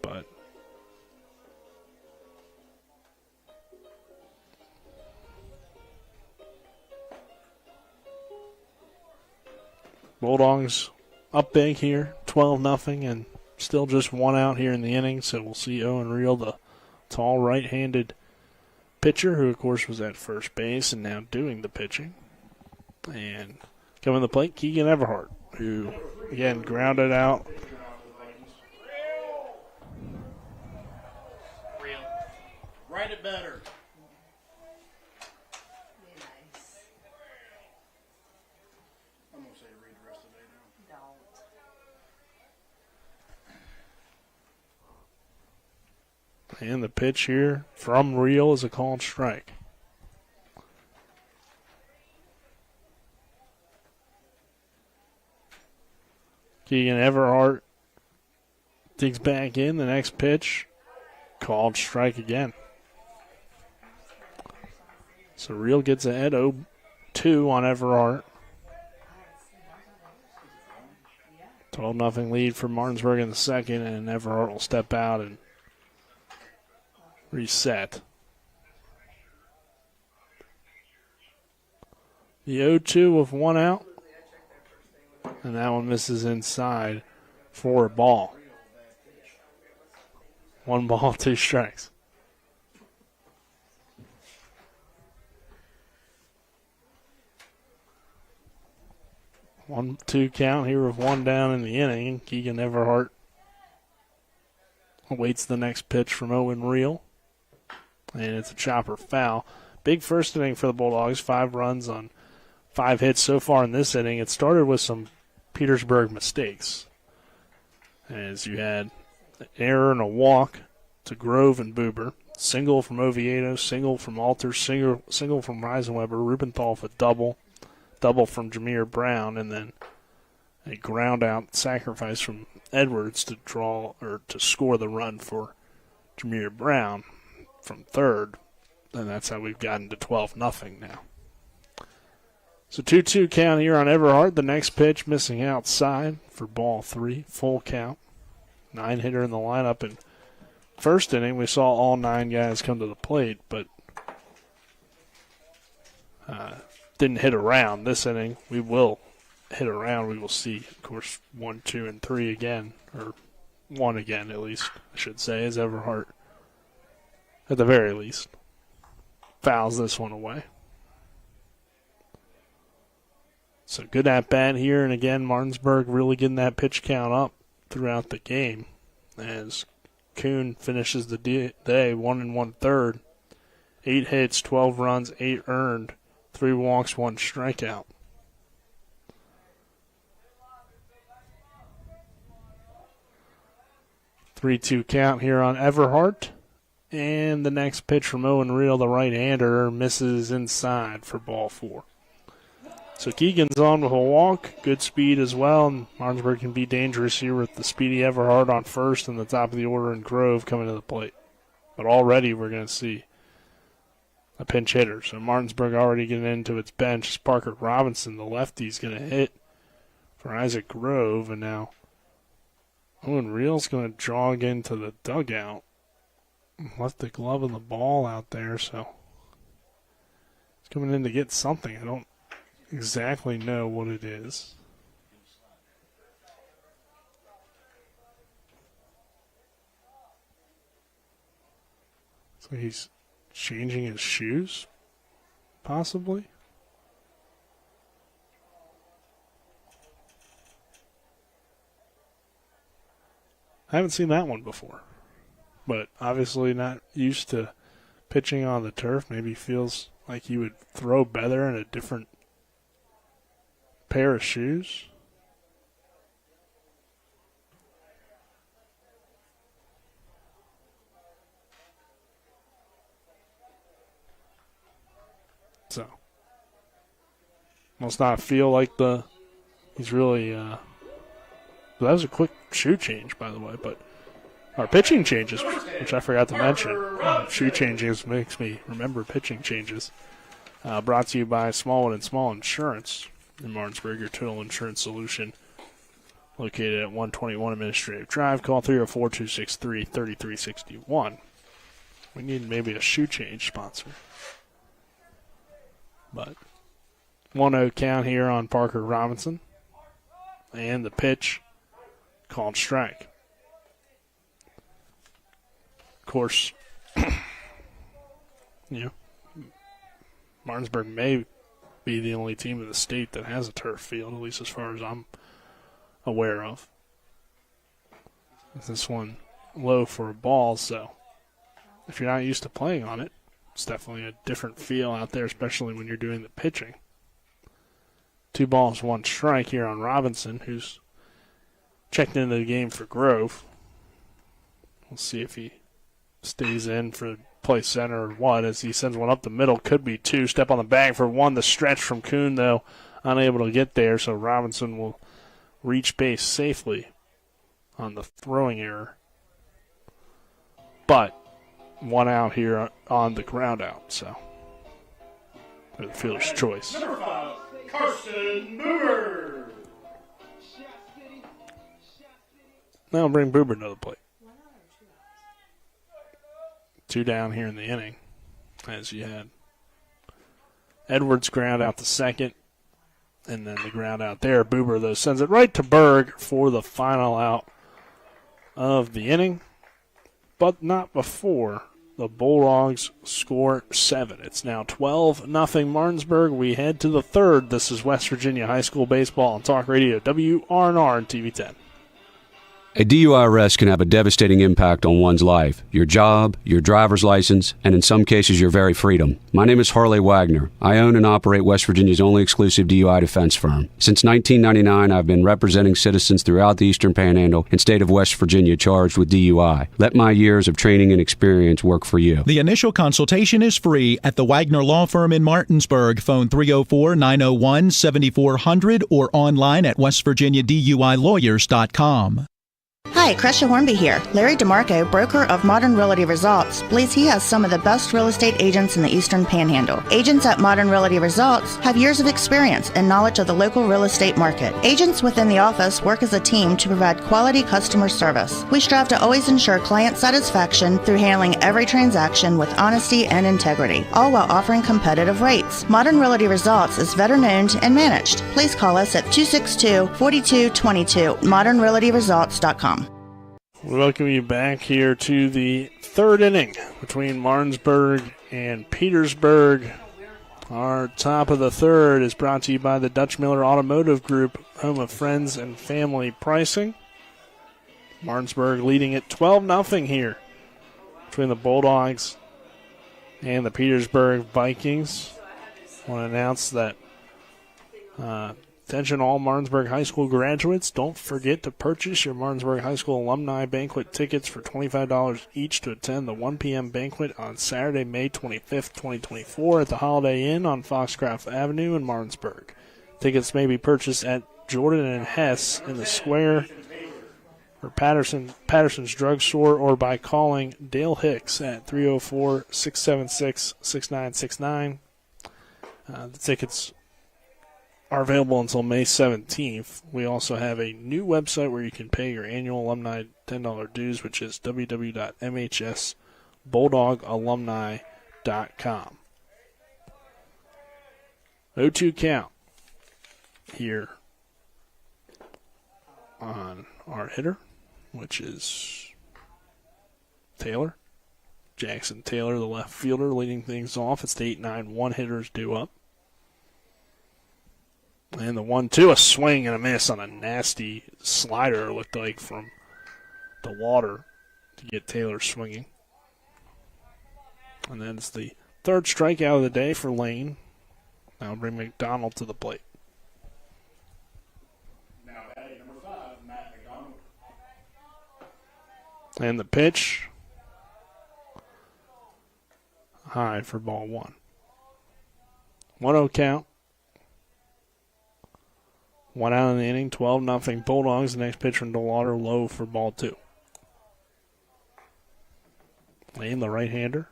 But Bulldogs up big here, 12-0, and still just one out here in the inning. So we'll see Owen Reel, the tall right-handed pitcher, who of course was at first base and now doing the pitching. And coming to the plate, Keegan Everhart, who again grounded out. Write it better. And the pitch here from Reel is a called strike. Keegan Everhart digs back in. The next pitch, called strike again. So Reel gets ahead 0-2 on Everhart. 12-0 lead for Martinsburg in the second, and Everhart will step out and reset. The 0-2 with one out, and that one misses inside for a ball. 1 ball, 2 strikes. 1-2 count here with one down in the inning. Keegan Everhart awaits the next pitch from Owen Reel. And it's a chopper foul. Big first inning for the Bulldogs. 5 runs on 5 hits so far in this inning. It started with some Petersburg mistakes, as you had an error and a walk to Grove and Buber. Single from Oviedo, single from Alter, single from Reisenweber. Rubenthal with double from Jameer Brown, and then a ground-out sacrifice from Edwards to score the run for Jameer Brown from third, and that's how we've gotten to 12-0 now. So 2-2 count here on Everhart. The next pitch missing outside for ball 3, full count. 9-hitter in the lineup. In first inning, we saw all 9 guys come to the plate, but didn't hit around. This inning, we will hit around. We will see, of course, 1, 2, and 3 again, or 1 again at least, I should say, as Everhart, at the very least, fouls this one away. So good at bat here, and again, Martinsburg really getting that pitch count up throughout the game as Kuhn finishes the day 1 1/3 8 hits, 12 runs, 8 earned, 3 walks, 1 strikeout. Three-two count here on Everhart. And the next pitch from Owen Reel, the right-hander, misses inside for ball 4. So Keegan's on with a walk, good speed as well, and Martinsburg can be dangerous here with the speedy Everhart on first and the top of the order and Grove coming to the plate. But already we're going to see a pinch hitter. So Martinsburg already getting into its bench. Parker Robinson, the lefty's going to hit for Isaac Grove, and now Owen Reel's going to jog into the dugout. Left the glove and the ball out there, so he's coming in to get something. I don't exactly know what it is. So he's changing his shoes, possibly? I haven't seen that one before. But obviously not used to pitching on the turf. Maybe feels like he would throw better in a different pair of shoes. So, must not feel like he's really, that was a quick shoe change, by the way, but our pitching changes, which I forgot to mention. Shoe changes makes me remember pitching changes. Brought to you by Smallwood & Small Insurance in Martinsburg, your total insurance solution. Located at 121 Administrative Drive. Call 304-263-3361. We need maybe a shoe change sponsor. But 1-0 count here on Parker Robinson. And the pitch called strike. Of course, Martinsburg may be the only team in the state that has a turf field, at least as far as I'm aware of. This one low for a ball, so if you're not used to playing on it, it's definitely a different feel out there, especially when you're doing the pitching. 2 balls, 1 strike here on Robinson, who's checked into the game for Grove. We'll see if he stays in for play center or what, as he sends one up the middle. Could be 2. Step on the bag for 1. The stretch from Kuhn, though, unable to get there, so Robinson will reach base safely on the throwing error. But 1 out here on the ground out, so the fielder's choice. Number 5, Carson Boober. Now we'll bring Boober to the plate. 2 down here in the inning, as you had Edwards ground out the second, and then the ground out there. Boober, though, sends it right to Berg for the final out of the inning, but not before the Bulldogs score 7. It's now 12-0 Martinsburg. We head to the 3rd. This is West Virginia High School Baseball on Talk Radio, WRNR and TV 10. A DUI arrest can have a devastating impact on one's life, your job, your driver's license, and in some cases your very freedom. My name is Harley Wagner. I own and operate West Virginia's only exclusive DUI defense firm. Since 1999, I've been representing citizens throughout the Eastern Panhandle and state of West Virginia charged with DUI. Let my years of training and experience work for you. The initial consultation is free at the Wagner Law Firm in Martinsburg. Phone 304-901-7400 or online at westvirginiaduilawyers.com. Hi, Crescia Hornby here. Larry DeMarco, broker of Modern Realty Results, believes he has some of the best real estate agents in the Eastern Panhandle. Agents at Modern Realty Results have years of experience and knowledge of the local real estate market. Agents within the office work as a team to provide quality customer service. We strive to always ensure client satisfaction through handling every transaction with honesty and integrity, all while offering competitive rates. Modern Realty Results is veteran-owned and managed. Please call us at 262-4222, modernrealtyresults.com. We welcome you back here to the 3rd inning between Martinsburg and Petersburg. Our top of the 3rd is brought to you by the Dutch Miller Automotive Group, home of friends and family pricing. Martinsburg leading at 12-0 here between the Bulldogs And the Petersburg Vikings want to announce that attention all Martinsburg High School graduates, don't forget to purchase your Martinsburg High School alumni banquet tickets for $25 each to attend the 1 p.m. banquet on Saturday, May 25th, 2024 at the Holiday Inn on Foxcroft Avenue in Martinsburg. Tickets may be purchased at Jordan and Hess in the Square or Patterson's Drugstore or by calling Dale Hicks at 304-676-6969. The tickets are available until May 17th. We also have a new website where you can pay your annual alumni $10 dues, which is www.mhsbulldogalumni.com. 0-2 count here on our hitter, which is Taylor. Jackson Taylor, the left fielder, leading things off. It's the 8-9 hitters due up. And the 1-2, a swing and a miss on a nasty slider, it looked like, from the water to get Taylor swinging. And then it's the third strikeout of the day for Lane. Now bring McDonald to the plate. Now batting number 5, Matt McDonald. And the pitch, high for ball 1. 1-0 count. 1 out in the inning, 12-0 Bulldogs. The next pitch from DeLauder, low for ball 2. Lane, the right-hander,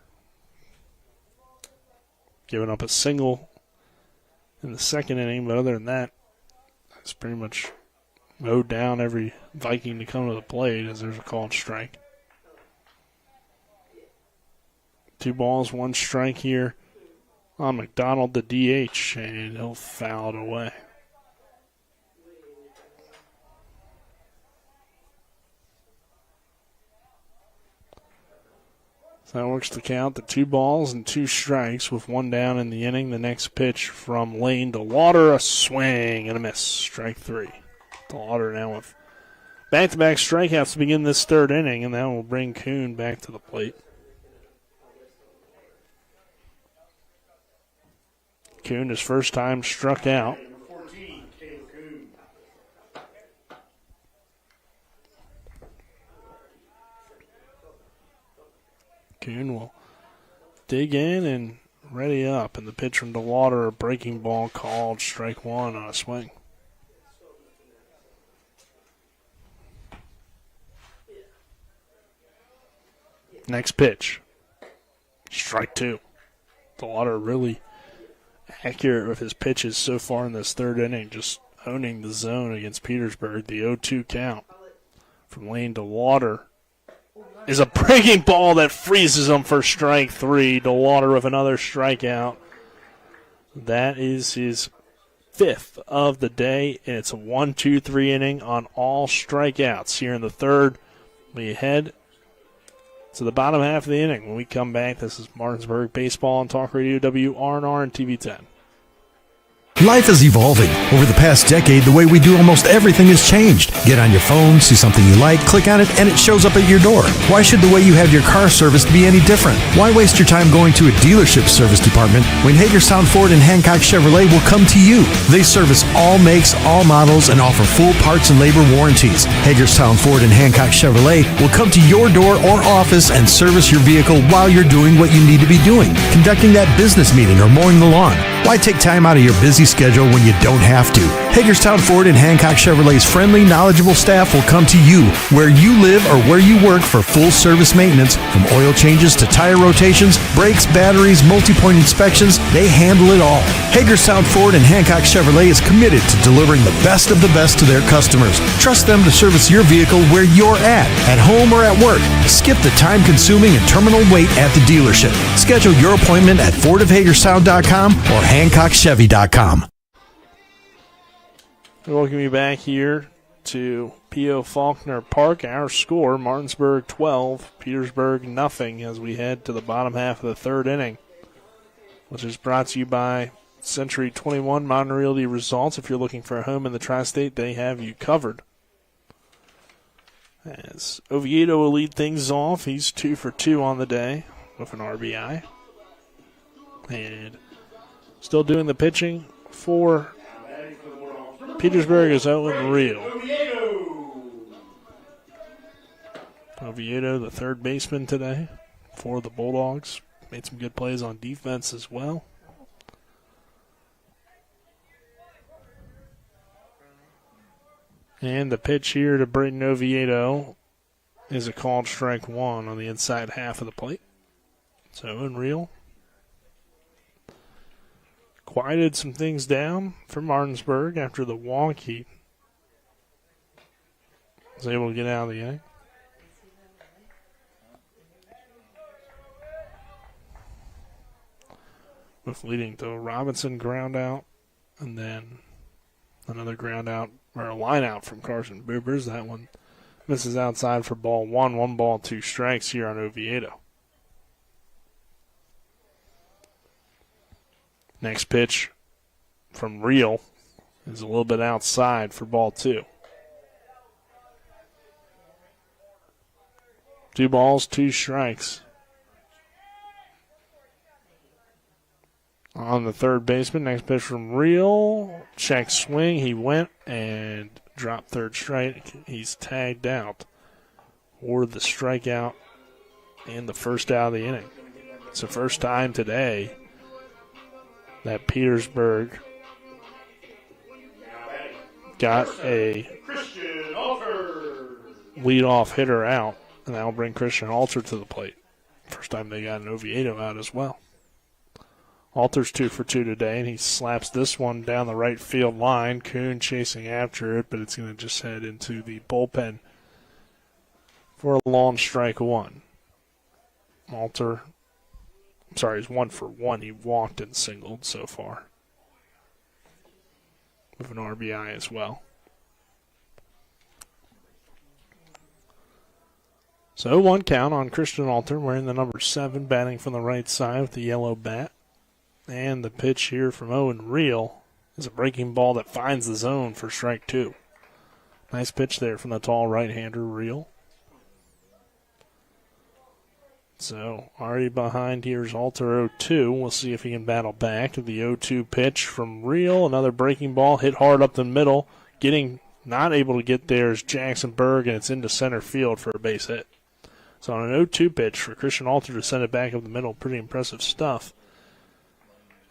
giving up a single in the second inning, but other than that, it's pretty much mowed down every Viking to come to the plate as there's a called strike. 2 balls, 1 strike here on McDonald, the DH, and he'll foul it away. So that works the count to 2 balls and 2 strikes with 1 down in the inning. The next pitch from Lane to Lauder, a swing and a miss. Strike 3. Lauder now with back-to-back strikeouts to begin this third inning, and that will bring Kuhn back to the plate. Kuhn, his first time struck out. Kuhn will dig in and ready up, and the pitch from DeLauder, a breaking ball called strike 1 on a swing. Next pitch, strike 2. DeLauder really accurate with his pitches so far in this third inning, just owning the zone against Petersburg. The 0-2 count from Lane to DeLauder is a breaking ball that freezes him for strike 3. DeLauder with another strikeout. That is his 5th of the day, and it's a 1-2-3 inning on all strikeouts. Here in the third, we head to the bottom half of the inning. When we come back, this is Martinsburg Baseball on Talk Radio WRNR and TV 10. Life is evolving. Over the past decade, the way we do almost everything has changed. Get on your phone, see something you like, click on it, and it shows up at your door. Why should the way you have your car serviced be any different? Why waste your time going to a dealership service department when Hagerstown Ford and Hancock Chevrolet will come to you? They service all makes, all models, and offer full parts and labor warranties. Hagerstown Ford and Hancock Chevrolet will come to your door or office and service your vehicle while you're doing what you need to be doing, conducting that business meeting or mowing the lawn. Why take time out of your busy schedule when you don't have to? Hagerstown Ford and Hancock Chevrolet's friendly, knowledgeable staff will come to you where you live or where you work for full service maintenance, from oil changes to tire rotations, brakes, batteries, multi-point inspections. They handle it all. Hagerstown Ford and Hancock Chevrolet is committed to delivering the best of the best to their customers. Trust them to service your vehicle where you're at home or at work. Skip the time-consuming and terminal wait at the dealership. Schedule your appointment at FordofHagerstown.com or HancockChevy.com. Welcome you back here to P.O. Faulkner Park. Our score, Martinsburg 12, Petersburg nothing, as we head to the bottom half of the third inning, which is brought to you by Century 21 Modern Realty Results. If you're looking for a home in the tri-state, they have you covered. As Oviedo will lead things off, he's 2 for 2 on the day with an RBI. And still doing the pitching for Petersburg is Owen Reel. Oviedo, the third baseman today for the Bulldogs. Made some good plays on defense as well. And the pitch here to Braden Oviedo is a called strike one on the inside half of the plate. So Owen Reel quieted some things down for Martinsburg after the walk. He was able to get out of the inning. With leading to a Robinson ground out, and then another ground out, or a line out from Carson Boobers. That one misses outside for ball one. 1 ball, 2 strikes here on Oviedo. Next pitch from Reel is a little bit outside for ball 2. 2 balls, 2 strikes. On the third baseman, next pitch from Reel. Check swing. He went and dropped third strike. He's tagged out for the strikeout and the first out of the inning. It's the first time today that Petersburg got a leadoff hitter out, and that'll bring Christian Alter to the plate. First time they got an Oviedo out as well. Alter's 2 for 2 today, and he slaps this one down the right field line. Kuhn chasing after it, but it's going to just head into the bullpen for a long strike one. Alter, he's 1 for 1. He walked and singled so far, with an RBI as well. So 1 count on Christian Alter, wearing the number 7, batting from the right side with the yellow bat. And the pitch here from Owen Reel is a breaking ball that finds the zone for strike 2. Nice pitch there from the tall right-hander, Reel. So already behind here is Alter 0-2. We'll see if he can battle back. The 0-2 pitch from Reel. Another breaking ball hit hard up the middle. Not able to get there is Jackson Berg, and it's into center field for a base hit. So on an 0-2 pitch for Christian Alter to send it back up the middle, pretty impressive stuff.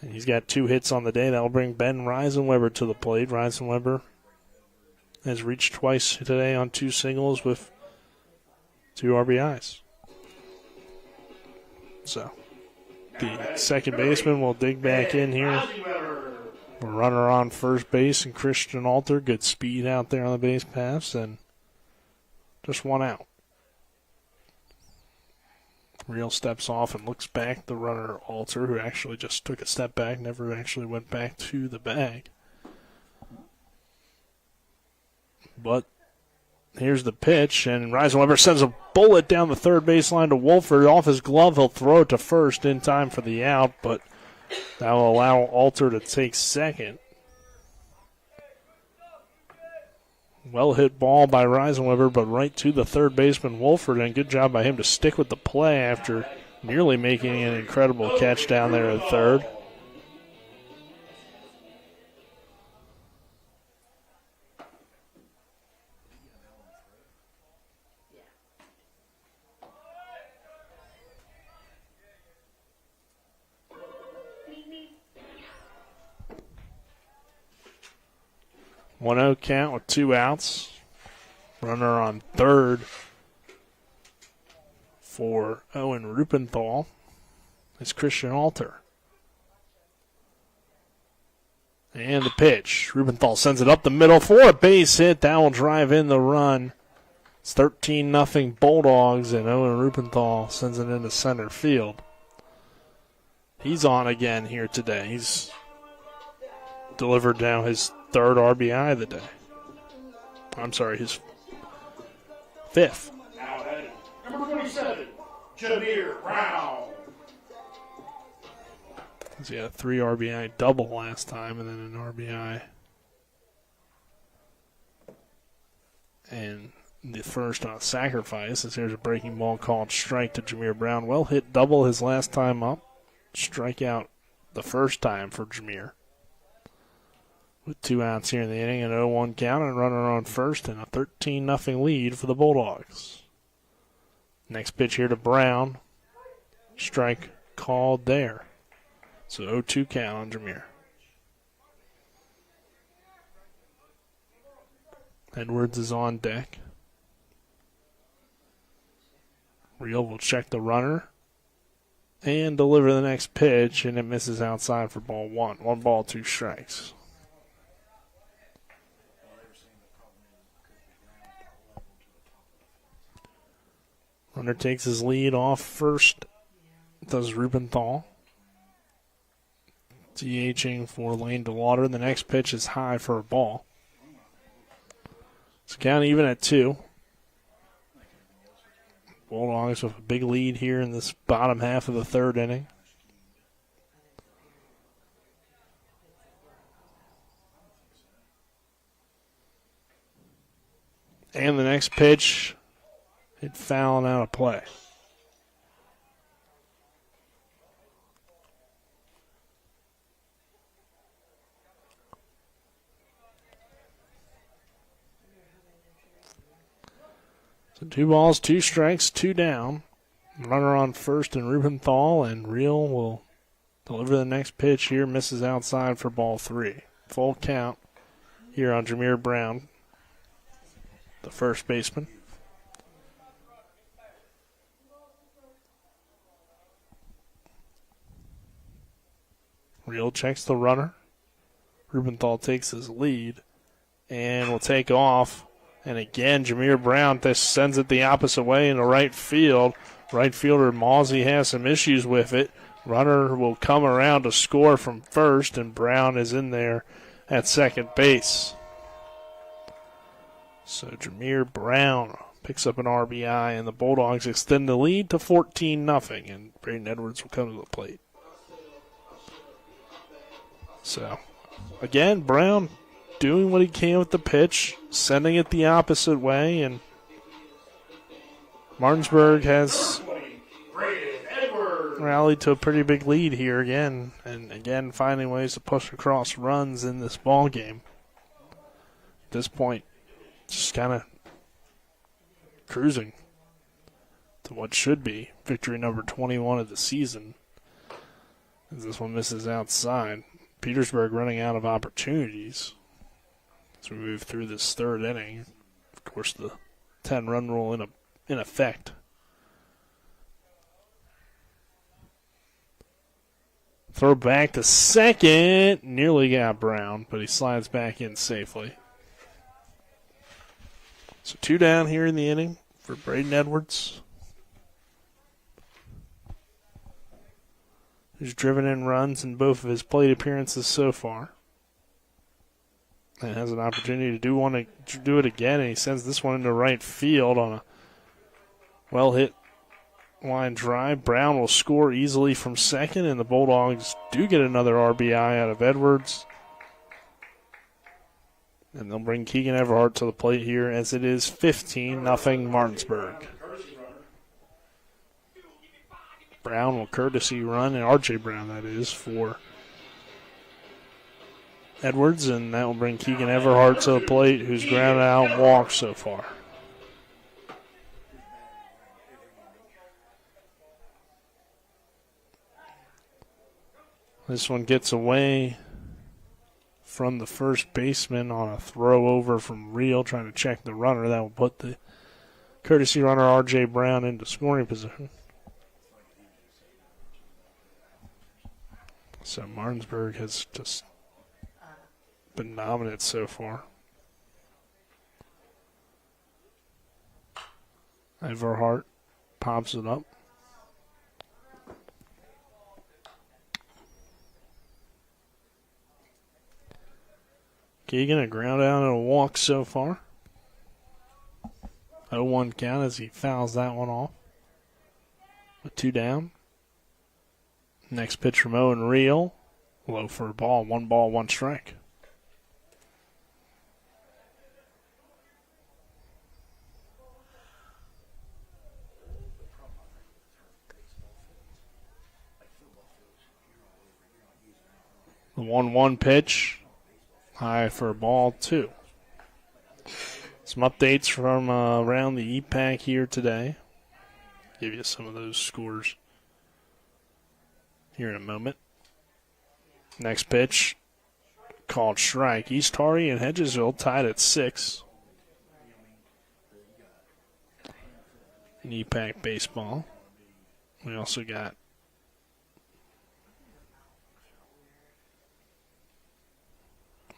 And he's got 2 hits on the day. That will bring Ben Reisenweber to the plate. Reisenweber has reached twice today on 2 singles with 2 RBIs. So the second baseman will dig back in here. Runner on first base and Christian Alter. Good speed out there on the base paths, and just 1 out. Reel steps off and looks back. The runner, Alter, who actually just took a step back, never actually went back to the bag. But here's the pitch, and Reisenweber sends a bullet down the third baseline to Wolford. Off his glove, he'll throw it to first in time for the out, but that will allow Alter to take second. Well hit ball by Reisenweber, but right to the third baseman, Wolford, and good job by him to stick with the play after nearly making an incredible catch down there at third. One 1-0 count with 2 outs. Runner on third for Owen Rupenthal is Christian Alter. And the pitch. Rupenthal sends it up the middle for a base hit. That will drive in the run. It's 13-0 Bulldogs, and Owen Rupenthal sends it into center field. He's on again here today. He's delivered now his 3rd RBI of the day. I'm sorry, his 5th. Now heading, number 27, Jameer Brown. He had a 3 RBI double last time, and then an RBI. And the first on a sacrifice, as here's a breaking ball called strike to Jameer Brown. Well hit double his last time up. Strikeout the first time for Jameer. With 2 outs here in the inning, an 0-1 count, and runner on first, and a 13-0 lead for the Bulldogs. Next pitch here to Brown. Strike called there. So 0-2 count on Jameer. Edwards is on deck. Real will check the runner and deliver the next pitch, and it misses outside for ball 1. 1 ball, 2 strikes. Runner takes his lead off first. Does Rubenthal. DHing for Lane DeLauder. The next pitch is high for a ball. So count even at 2. Bulldogs with a big lead here in this bottom half of the third inning. And the next pitch, it fouled out of play. So 2 balls, 2 strikes, 2 down. Runner on first and Rubenthal, and Real will deliver the next pitch here. Misses outside for ball 3. Full count here on Jameer Brown, the first baseman. Real checks the runner. Rubenthal takes his lead and will take off. And again, Jameer Brown sends it the opposite way into right field. Right fielder Mawsey has some issues with it. Runner will come around to score from first, and Brown is in there at second base. So Jameer Brown picks up an RBI, and the Bulldogs extend the lead to 14-0, and Braden Edwards will come to the plate. So, again, Brown doing what he can with the pitch, sending it the opposite way, and Martinsburg has rallied to a pretty big lead here again, and again finding ways to push across runs in this ball game. At this point, just kind of cruising to what should be victory number 21 of the season, as this one misses outside. Petersburg running out of opportunities as we move through this third inning. Of course, the 10-run rule in effect. Throw back to second. Nearly got Brown, but he slides back in safely. So 2 down here in the inning for Braden Edwards, who's driven in runs in both of his plate appearances so far, and has an opportunity to do it again, and he sends this one into right field on a well-hit line drive. Brown will score easily from second, and the Bulldogs do get another RBI out of Edwards. And they'll bring Keegan Everhart to the plate here as it is 15-0 Martinsburg. Brown will courtesy run, and R.J. Brown, that is, for Edwards, and that will bring Keegan Everhart to the plate, who's grounded out and walked so far. This one gets away from the first baseman on a throw over from Real, trying to check the runner. That will put the courtesy runner R.J. Brown into scoring position. So Martinsburg has just been dominant so far. Everhart pops it up. Keegan, a ground out and a walk so far. 0-1 count as he fouls that one off. With 2 down. Next pitch from Owen Real. Low for a ball. 1 ball, 1 strike. 1-1 pitch. High for ball 2. Some updates from around the EPAC here today. Give you some of those scores here in a moment. Next pitch, called strike. East Hardy and Hedgesville tied at 6. In EPAC baseball. We also got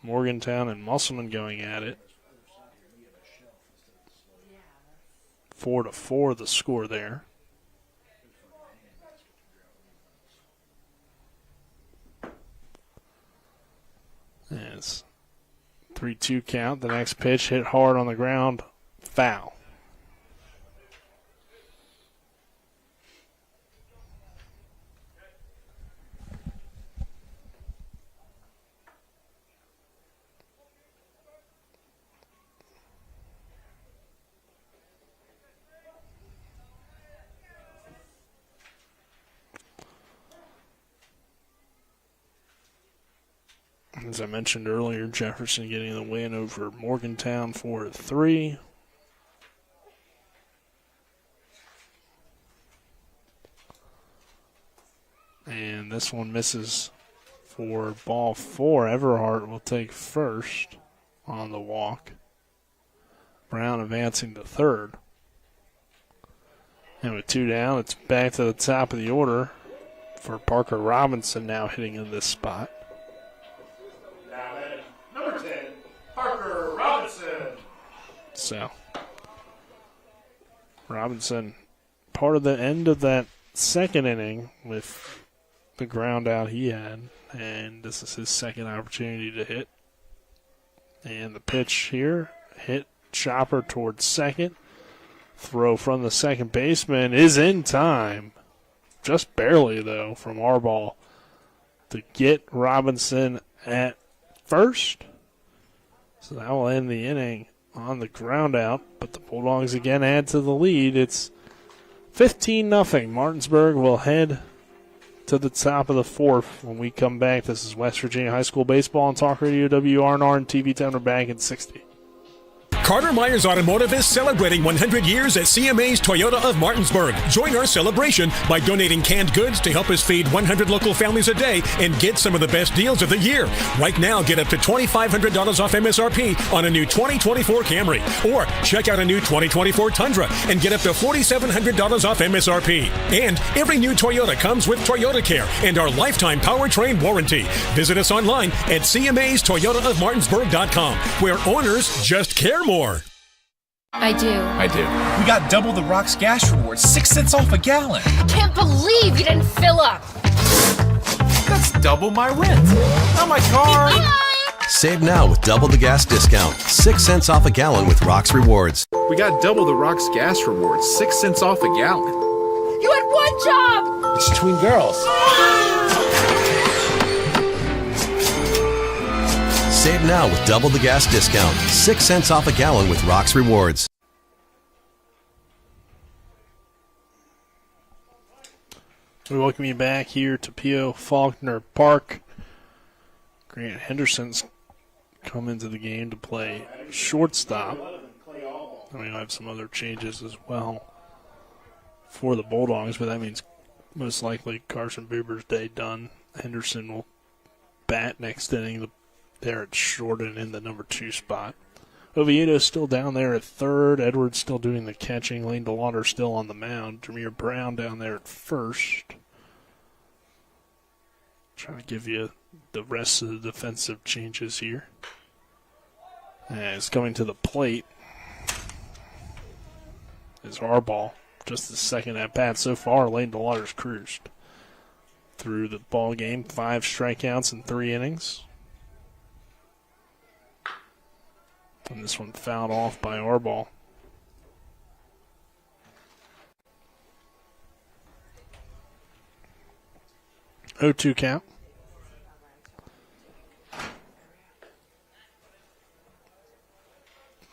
Morgantown and Musselman going at it. 4-4 the score there. And it's 3-2 count. The next pitch hit hard on the ground. Foul. As I mentioned earlier, Jefferson getting the win over Morgantown 4-3. And this one misses for ball 4. Everhart will take first on the walk. Brown advancing to third. And with 2 down, it's back to the top of the order for Parker Robinson now hitting in this spot. Number 10, Parker Robinson. So, Robinson, part of the end of that second inning with the ground out he had, and this is his second opportunity to hit. And the pitch here, hit chopper towards second. Throw from the second baseman is in time. Just barely, though, from Arball to get Robinson at first. So that will end the inning on the ground out, but the Bulldogs again add to the lead. It's 15-0. Martinsburg will head to the top of the 4th when we come back. This is West Virginia High School Baseball on Talk Radio WRNR and TV time. We're back in 60. Carter Myers Automotive is celebrating 100 years at CMA's Toyota of Martinsburg. Join our celebration by donating canned goods to help us feed 100 local families a day and get some of the best deals of the year. Right now, get up to $2,500 off MSRP on a new 2024 Camry. Or check out a new 2024 Tundra and get up to $4,700 off MSRP. And every new Toyota comes with Toyota Care and our lifetime powertrain warranty. Visit us online at CMA's where owners just care more. I do. We got double the Rock's gas rewards, 6 cents off a gallon. I can't believe you didn't fill up. That's double my rent. Not my car. Save now with double the gas discount. 6 cents off a gallon with Rock's Rewards. We got double the Rock's gas rewards, 6 cents off a gallon. You had one job. It's between girls. Save now with double the gas discount. 6 cents off a gallon with Rock's Rewards. We welcome you back here to P.O. Faulkner Park. Grant Henderson's come into the game to play shortstop. And we have some other changes as well for the Bulldogs, but that means most likely Carson Buber's day done. Henderson will bat next inning there at short and in the number 2 spot. Oviedo's still down there at third. Edwards still doing the catching. Lane DeLauder still on the mound. Jameer Brown down there at first. Trying to give you the rest of the defensive changes here. And it's coming to the plate is Arball. Just the second at bat so far. Lane DeLauder's cruised through the ball game. 5 strikeouts in 3 innings. And this one fouled off by Arball. Oh, 2 count.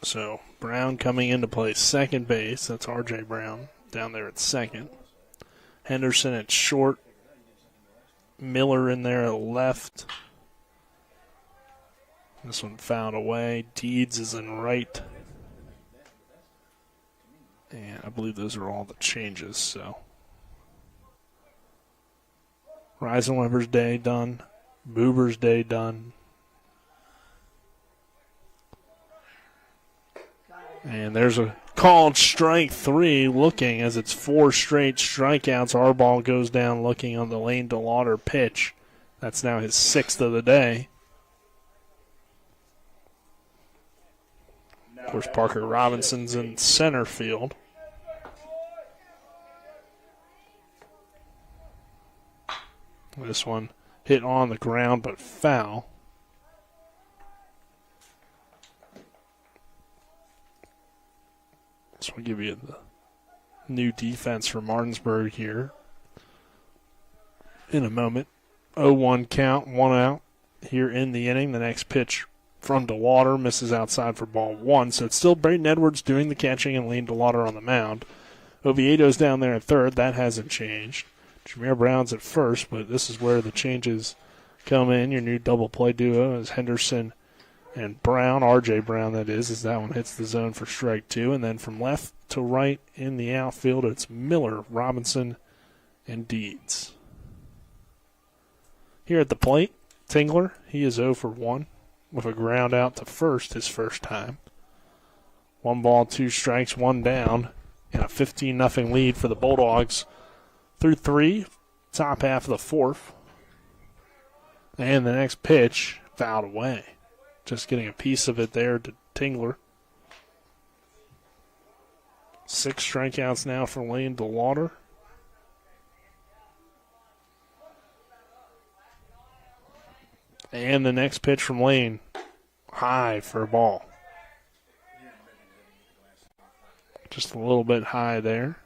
So Brown coming in to play second base. That's R.J. Brown down there at second. Henderson at short. Miller in there at left. This one fouled away. Deeds is in right. And I believe those are all the changes, so. Reisenweber's day done. Boober's day done. And there's a called strike 3 looking as it's 4 straight strikeouts. Our ball goes down looking on the Lane DeLauder pitch. That's now his 6th of the day. Of course, Parker Robinson's in center field. This one hit on the ground but foul. So we'll give you the new defense for Martinsburg here in a moment. 0-1 count, 1 out here in the inning. The next pitch from DeLauder misses outside for ball 1. So it's still Braden Edwards doing the catching and Lane DeLauder on the mound. Oviedo's down there at third. That hasn't changed. Jameer Brown's at first, but this is where the changes come in. Your new double play duo is Henderson and Brown, R.J. Brown, that is, as that one hits the zone for strike 2. And then from left to right in the outfield, it's Miller, Robinson, and Deeds. Here at the plate, Tingler, he is 0 for 1 with a ground out to first his first time. 1 ball, 2 strikes, 1 down, and a 15-0 lead for the Bulldogs through 3, top half of the 4th. And the next pitch fouled away. Just getting a piece of it there to Tingler. 6 strikeouts now for Lane DeLauder. And the next pitch from Lane, high for a ball. Just a little bit high there.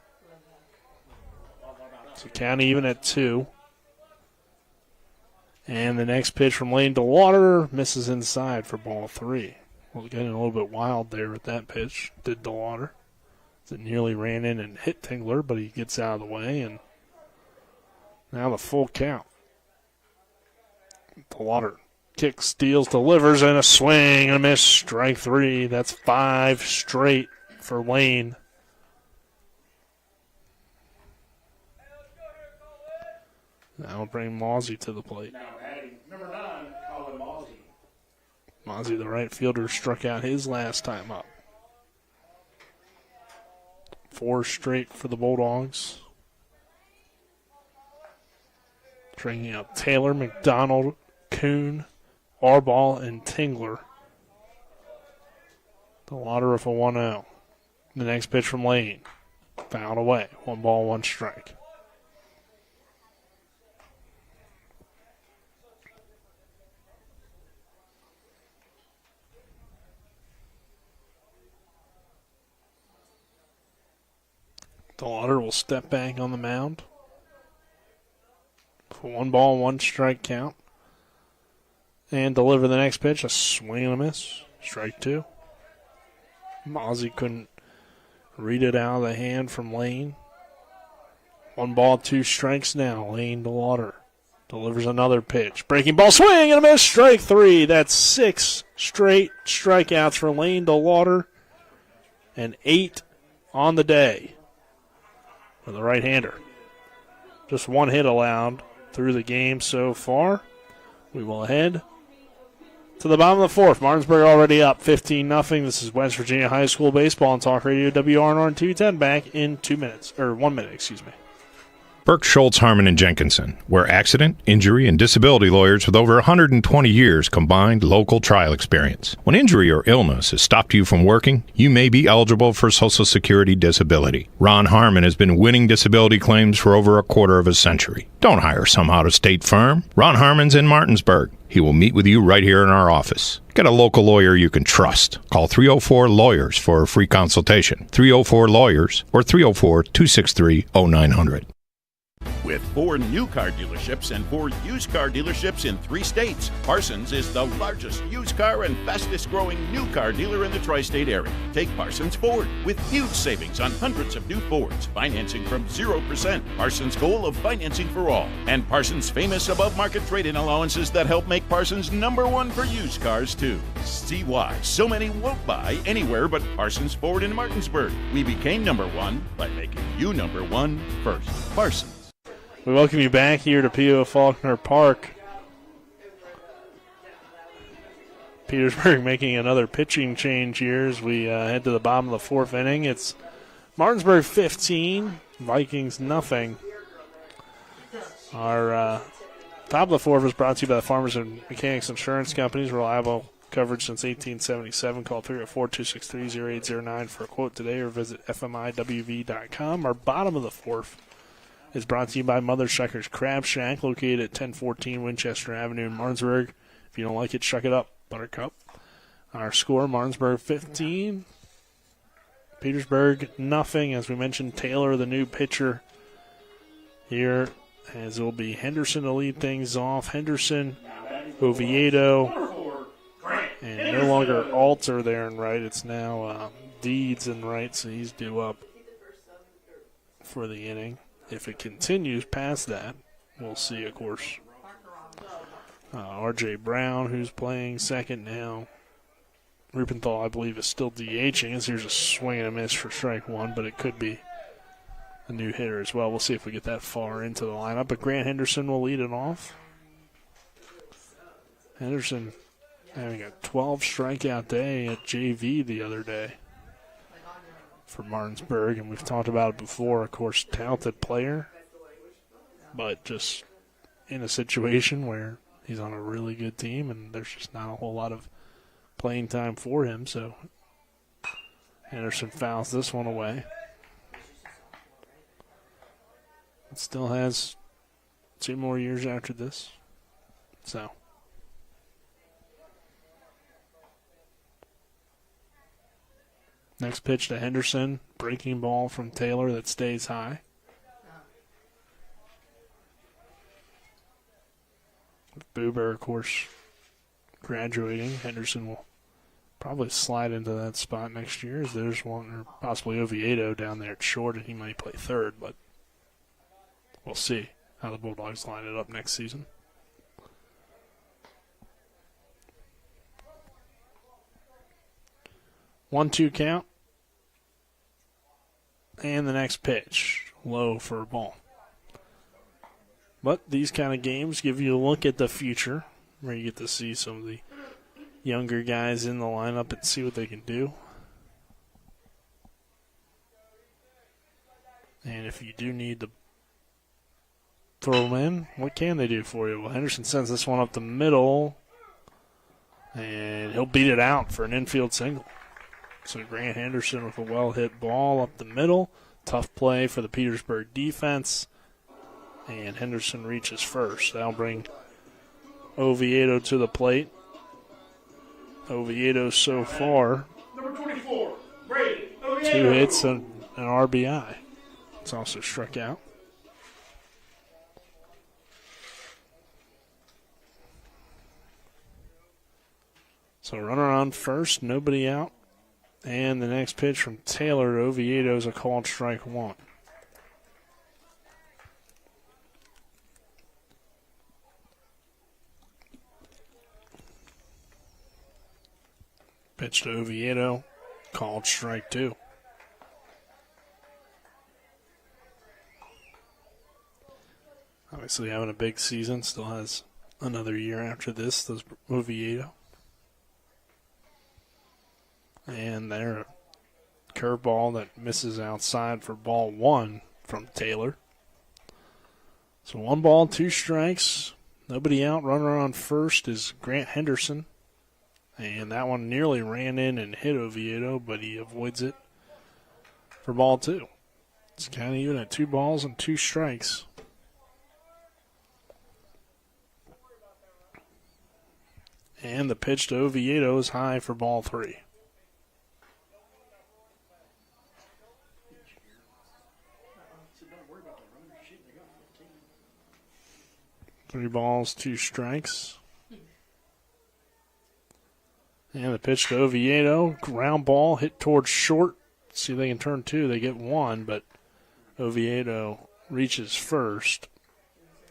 So count even at 2. And the next pitch from Lane DeLauder misses inside for ball 3. Well, getting a little bit wild there with that pitch, did DeLauder. It nearly ran in and hit Tingler, but he gets out of the way, and now the full count. DeLauder kicks, steals, delivers, and a swing and a miss. Strike 3. That's 5 straight for Lane. Now we'll bring Mozzie to the plate. Now adding number 9, Colin Mozzie. Mozzie, the right fielder, struck out his last time up. 4 straight for the Bulldogs. Bringing up Taylor, McDonald, Kuhn, Arball, and Tingler. DeLauder with a 1-0. The next pitch from Lane. Fouled away. 1 ball, 1 strike. DeLauder will step back on the mound for 1 ball, 1 strike count. And deliver the next pitch, a swing and a miss. Strike 2. Mozzie couldn't read it out of the hand from Lane. 1 ball, 2 strikes now. Lane DeLauder delivers another pitch. Breaking ball, swing and a miss. Strike 3. That's 6 straight strikeouts for Lane DeLauder and 8 on the day. For the right-hander. Just 1 hit allowed through the game so far. We will head to the bottom of the 4th. Martinsburg already up 15-0. This is West Virginia High School Baseball on Talk Radio WRNR and 210. Back in 1 minute, excuse me. Burke, Schultz, Harmon, and Jenkinson, where accident, injury, and disability lawyers with over 120 years combined local trial experience. When injury or illness has stopped you from working, you may be eligible for Social Security disability. Ron Harmon has been winning disability claims for over a quarter of a century. Don't hire some out-of-state firm. Ron Harmon's in Martinsburg. He will meet with you right here in our office. Get a local lawyer you can trust. Call 304-LAWYERS for a free consultation. 304-LAWYERS or 304-263-0900. With 4 new car dealerships and 4 used car dealerships in 3 states, Parsons is the largest used car and fastest growing new car dealer in the tri-state area. Take Parsons Ford with huge savings on hundreds of new Fords, financing from 0%. Parsons' goal of financing for all. And Parsons' famous above-market trade-in allowances that help make Parsons #1 for used cars, too. See why so many won't buy anywhere but Parsons Ford in Martinsburg. We became #1 by making you #1 first. Parsons. We welcome you back here to P.O. Faulkner Park. Petersburg making another pitching change here as we head to the bottom of the 4th inning. It's Martinsburg 15, Vikings nothing. Our top of the 4th was brought to you by the Farmers and Mechanics Insurance Companies, reliable coverage since 1877. Call 304-263-0809 for a quote today or visit fmiwv.com. Our bottom of the 4th is brought to you by Mother Shucker's Crab Shack, located at 1014 Winchester Avenue in Martinsburg. If you don't like it, shuck it up, Buttercup. Our score, Martinsburg 15, Petersburg nothing. As we mentioned, Taylor, the new pitcher here, as it will be Henderson to lead things off. Henderson, Oviedo, and no longer Alter there in right. It's now Deeds in right, so he's due up for the inning. If it continues past that, we'll see, of course. R.J. Brown, who's playing second now. Rupenthal, I believe, is still DHing. As here's a swing and a miss for strike 1, but it could be a new hitter as well. We'll see if we get that far into the lineup. But Grant Henderson will lead it off. Henderson having a 12 strikeout day at JV the other day for Martinsburg, and we've talked about it before. Of course, talented player, but just in a situation where he's on a really good team and there's just not a whole lot of playing time for him. So Henderson fouls this one away. It still has 2 more years after this. So next pitch to Henderson, breaking ball from Taylor that stays high. Buber, of course, graduating. Henderson will probably slide into that spot next year, as there's one, or possibly Oviedo down there at short, and he might play third, but we'll see how the Bulldogs line it up next season. One-two count. And the next pitch, low for a ball. But these kind of games give you a look at the future, where you get to see some of the younger guys in the lineup and see what they can do. And if you do need to throw them in, what can they do for you? Well, Henderson sends this one up the middle, and he'll beat it out for an infield single. So Grant Henderson with a well-hit ball up the middle. Tough play for the Petersburg defense. And Henderson reaches first. That'll bring Oviedo to the plate. Oviedo so far, Number 24, Brady. 2 hits and an RBI. It's also struck out. So runner on first, nobody out. And the next pitch from Taylor to Oviedo is a called strike 1. Pitch to Oviedo, called strike 2. Obviously having a big season, still has another year after this, does Oviedo. And there, curveball that misses outside for ball 1 from Taylor. So 1 ball, 2 strikes, nobody out. Runner on first is Grant Henderson. And that one nearly ran in and hit Oviedo, but he avoids it for ball 2. It's kind of even at 2 balls and 2 strikes. And the pitch to Oviedo is high for ball 3. 3 balls, 2 strikes. And the pitch to Oviedo. Ground ball hit towards short. See if they can turn 2. They get 1, but Oviedo reaches first.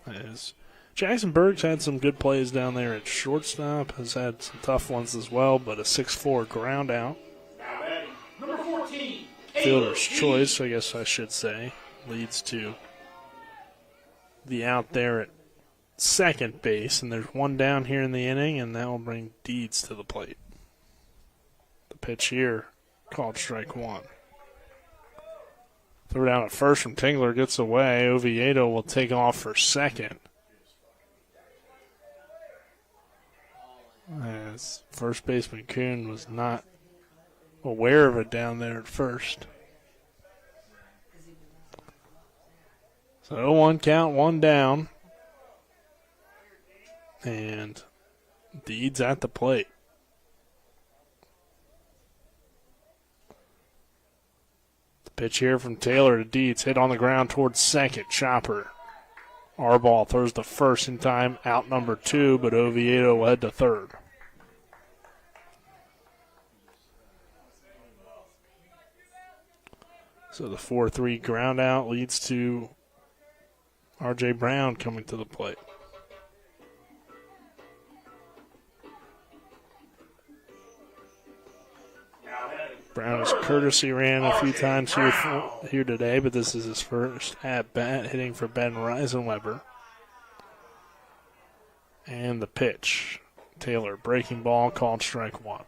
As Jacksonburg's had some good plays down there at shortstop. Has had some tough ones as well, but a 6-4 ground out. Number 14. Fielder's choice, I guess I should say, leads to the out there at second base, and there's 1 down here in the inning, and that will bring Deeds to the plate. The pitch here, called strike 1. Throw down at first from Tingler, gets away. Oviedo will take off for second. As first baseman Kuhn was not aware of it down there at first. So 0-1 count, 1 down. And Deeds at the plate. The pitch here from Taylor to Deeds. Hit on the ground towards second. Chopper. Arball throws the first in time. Out number 2, but Oviedo will head to third. So the 4-3 ground out leads to R.J. Brown coming to the plate. Brown has courtesy ran a few times here today, but this is his first at-bat, hitting for Ben Reisenweber. And the pitch. Taylor, breaking ball, called strike 1.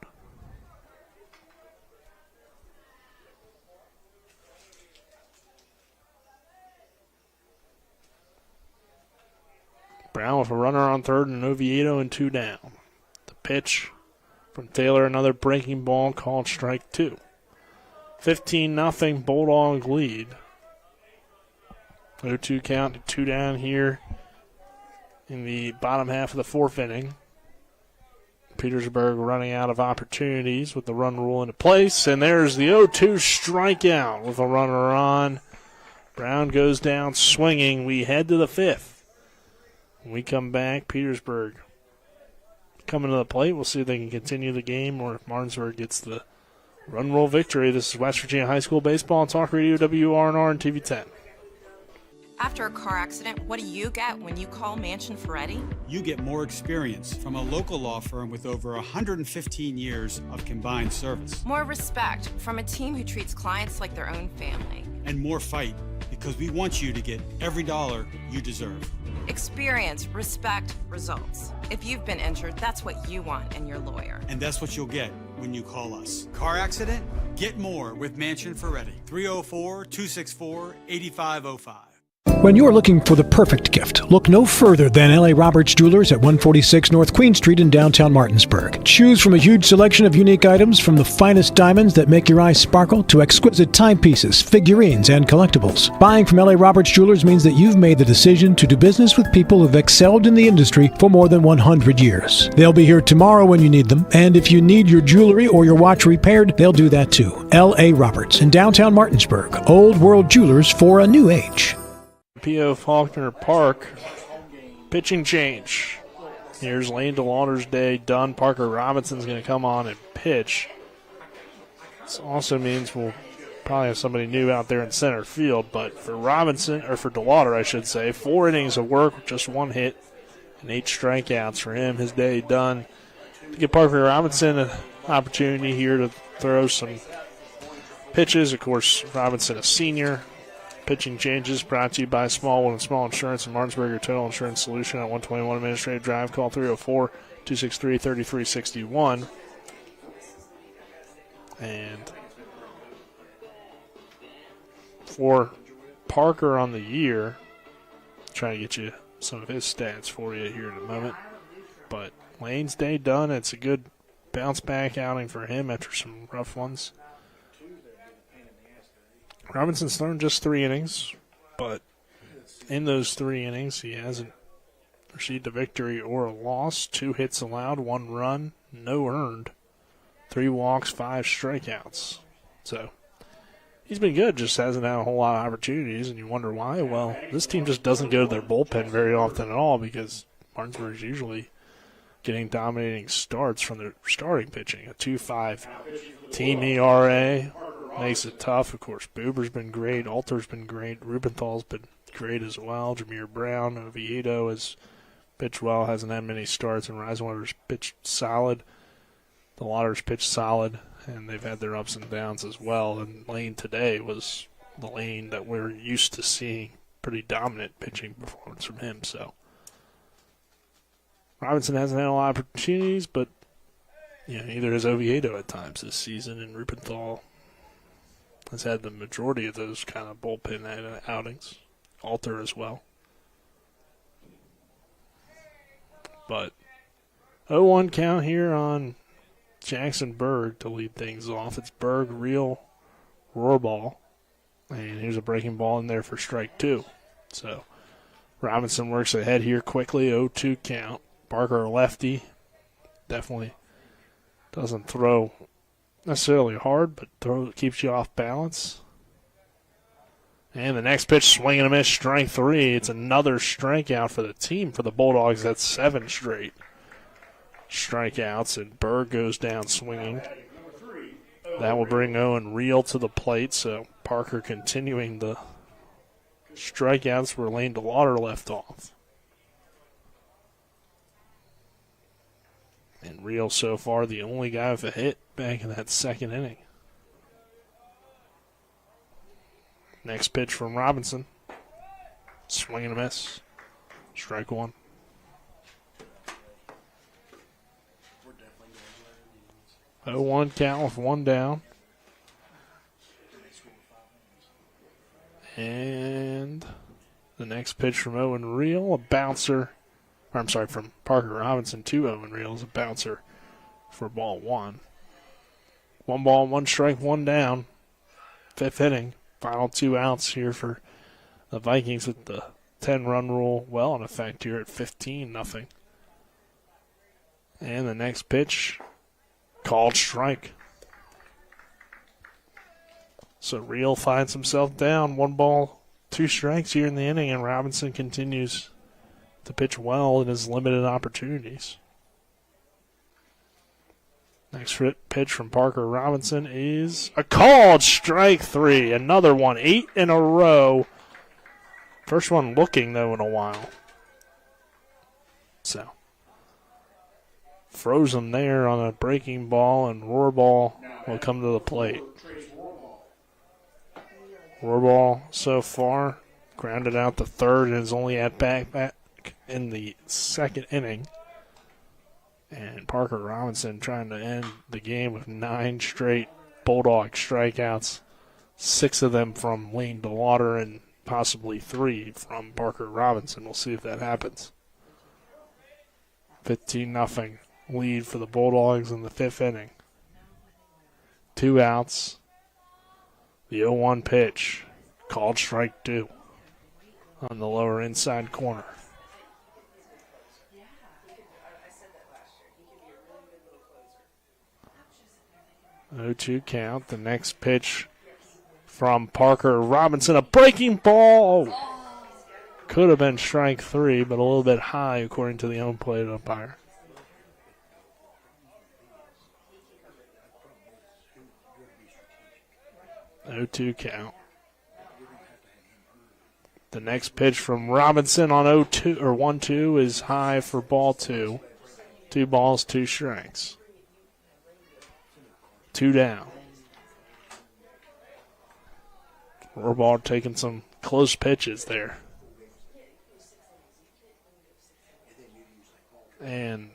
Brown with a runner on third and Oviedo and 2 down. The pitch from Taylor, another breaking ball, called strike 2. 15-0 Bulldog lead. 0-2 count, 2 down here in the bottom half of the 4th inning. Petersburg running out of opportunities with the run rule into place, and there's the 0-2 strikeout with a runner on. Brown goes down swinging. We head to the 5th. When we come back, Petersburg coming to the plate. We'll see if they can continue the game or if Martinsburg gets the run roll victory. This is West Virginia High School Baseball on Talk Radio WRNR and TV 10. After a car accident, what do you get when you call Mansion Ferretti? You get more experience from a local law firm with over 115 years of combined service. More respect from a team who treats clients like their own family. And more fight, because we want you to get every dollar you deserve. Experience, respect, results. If you've been injured, that's what you want in your lawyer. And that's what you'll get when you call us. Car accident? Get more with Mansion Ferretti. 304-264-8505. When you're looking for the perfect gift, look no further than L.A. Roberts Jewelers at 146 North Queen Street in downtown Martinsburg. Choose from a huge selection of unique items, from the finest diamonds that make your eyes sparkle to exquisite timepieces, figurines, and collectibles. Buying from L.A. Roberts Jewelers means that you've made the decision to do business with people who've excelled in the industry for more than 100 years. They'll be here tomorrow when you need them, and if you need your jewelry or your watch repaired, they'll do that too. L.A. Roberts in downtown Martinsburg. Old World Jewelers for a new age. P.O. Faulkner Park, pitching change. Here's Lane DeLauder's day done. Parker Robinson's going to come on and pitch. This also means we'll probably have somebody new out there in center field, but for Robinson, or for DeLauder, I should say, 4 innings of work, just 1 hit and 8 strikeouts for him. His day done. To give Parker Robinson an opportunity here to throw some pitches. Of course, Robinson a senior. Pitching changes brought to you by Smallwood and Small Insurance and Martinsburg, your total insurance solution at 121 Administrative Drive. Call 304-263-3361. And for Parker on the year, trying to get you some of his stats for you here in a moment. But Lane's day done. It's a good bounce-back outing for him after some rough ones. Robinson's thrown just 3 innings, but in those 3 innings, he hasn't received a victory or a loss. 2 hits allowed, 1 run, no earned, 3 walks, 5 strikeouts. So He's been good, just hasn't had a whole lot of opportunities, and you wonder why. Well, this team just doesn't go to their bullpen very often at all because Martinsburg is usually getting dominating starts from their starting pitching. A 2.5 team ERA makes it tough. Of course, Buber's been great. Alter's been great. Rubenthal's been great as well. Jameer Brown, Oviedo has pitched well, hasn't had many starts, and Reisenwater's pitched solid. The Lauder's pitched solid, and they've had their ups and downs as well. And Lane today was the Lane that we're used to seeing. Pretty dominant pitching performance from him. So Robinson hasn't had a lot of opportunities, but neither has Oviedo at times this season, and Rubenthal has had the majority of those kind of bullpen outings. Alter as well. But 0-1 count here on Jackson Berg to lead things off. It's Berg, Reel, Rohrball. And here's a breaking ball in there for strike 2. So Robinson works ahead here quickly, 0-2 count. Parker, lefty, definitely doesn't throw necessarily hard, but keeps you off balance. And the next pitch, swing and a miss, strike 3. It's another strikeout for the team. For the Bulldogs, that's 7 straight strikeouts, and Berg goes down swinging. That will bring Owen Reel to the plate, so Parker continuing the strikeouts where Lane DeLauder left off. And Reel so far the only guy with a hit back in that second inning. Next pitch from Robinson. Swing and a miss. Strike 1. We're 0-1 count with 1 down. And the next pitch from Owen Reel, a bouncer. From Parker Robinson to Owen Reel is a bouncer for ball 1. 1 ball, 1 strike, 1 down. 5th inning. Final 2 outs here for the Vikings with the 10-run rule well in effect here at 15-0. And the next pitch, called strike. So Reel finds himself down 1 ball, 2 strikes here in the inning, and Robinson continues to pitch well in his limited opportunities. Next pitch from Parker Robinson is a called strike 3. Another one, 8 in a row. First one looking, though, in a while. So, froze him there on a breaking ball, and Rohrball will come to the plate. Rohrball so far grounded out the third and is only at back in the 2nd inning. And Parker Robinson trying to end the game with 9 straight Bulldog strikeouts, 6 of them from Lane DeLauder and possibly 3 from Parker Robinson. We'll see if that happens. 15-0 lead for the Bulldogs in the 5th inning. 2 outs. The 0-1 pitch, called strike 2 on the lower inside corner. 0-2 count. The next pitch from Parker Robinson. A breaking ball. Oh, could have been strike 3, but a little bit high according to the home plate umpire. (0-2 count). The next pitch from Robinson on 0-2 or 1-2 is high for ball 2. 2 balls, 2 strikes. 2 down. Rohrball taking some close pitches there. And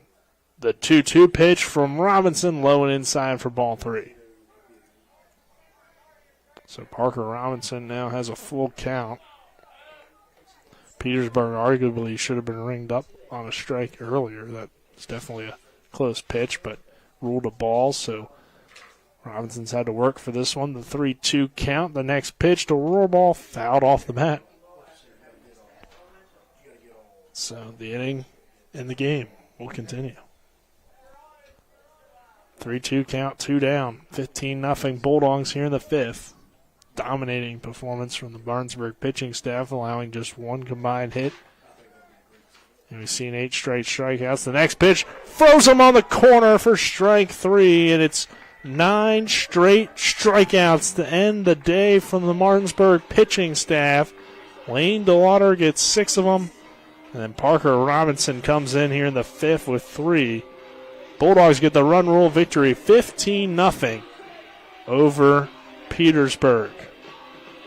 the 2-2 pitch from Robinson, low and inside for ball 3. So Parker Robinson now has a full count. Petersburg arguably should have been ringed up on a strike earlier. That's definitely a close pitch, but ruled a ball, so Robinson's had to work for this one. The 3-2 count. The next pitch to Rohrball, fouled off the bat. So the inning and the game will continue. 3-2 count, 2 down. 15-0 Bulldogs here in the 5th. dominating performance from the Martinsburg pitching staff, allowing just one combined hit. And we've seen 8 straight strikeouts. The next pitch throws him on the corner for strike 3, and it's 9 straight strikeouts to end the day from the Martinsburg pitching staff. Lane DeLauder gets 6 of them, and then Parker Robinson comes in here in the 5th with 3. Bulldogs get the run rule victory, 15-0 over Petersburg.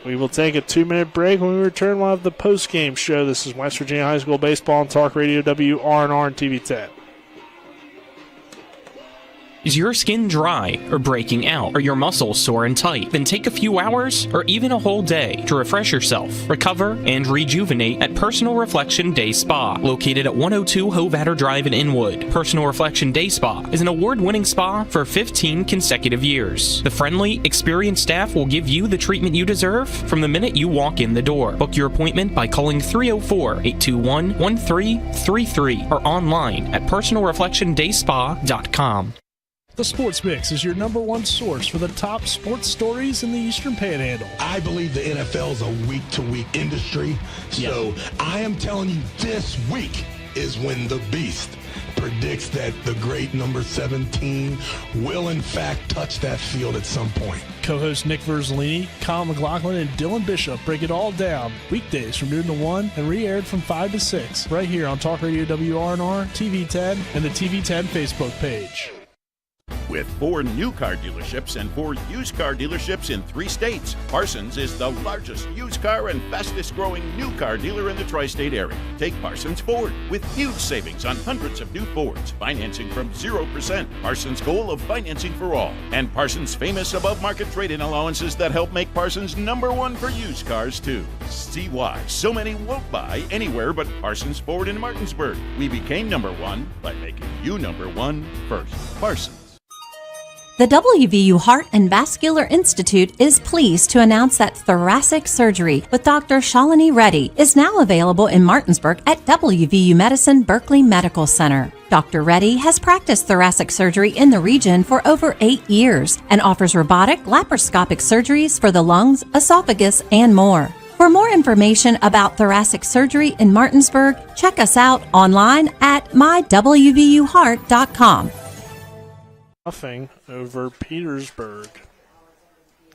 We will take a 2-minute break. When we return, we'll have the postgame show. This is West Virginia High School Baseball on Talk Radio WRNR and TV 10. Is your skin dry or breaking out? Are your muscles sore and tight? Then take a few hours or even a whole day to refresh yourself, recover, and rejuvenate at Personal Reflection Day Spa, located at 102 Hovatter Drive in Inwood. Personal Reflection Day Spa is an award-winning spa for 15 consecutive years. The friendly, experienced staff will give you the treatment you deserve from the minute you walk in the door. Book your appointment by calling 304-821-1333 or online at personalreflectiondayspa.com. The Sports Mix is your #1 source for the top sports stories in the Eastern Panhandle. I believe the NFL is a week-to-week industry, so I am telling you this week is when the Beast predicts that the great number 17 will in fact touch that field at some point. Co-host Nick Verzolini, Kyle McLaughlin, and Dylan Bishop break it all down weekdays from noon to 1 and re-aired from 5 to 6 right here on Talk Radio WRNR, TV 10, and the TV 10 Facebook page. With 4 new car dealerships and 4 used car dealerships in 3 states, Parsons is the largest used car and fastest growing new car dealer in the tri-state area. Take Parsons Ford with huge savings on hundreds of new Fords, financing from 0%, Parsons' goal of financing for all, and Parsons' famous above-market trade-in allowances that help make Parsons #1 for used cars too. See why so many won't buy anywhere but Parsons Ford in Martinsburg. We became #1 by making you #1 first. Parsons. The WVU Heart and Vascular Institute is pleased to announce that thoracic surgery with Dr. Shalini Reddy is now available in Martinsburg at WVU Medicine Berkeley Medical Center. Dr. Reddy has practiced thoracic surgery in the region for over 8 years and offers robotic laparoscopic surgeries for the lungs, esophagus, and more. For more information about thoracic surgery in Martinsburg, check us out online at mywvuheart.com. Nothing over Petersburg.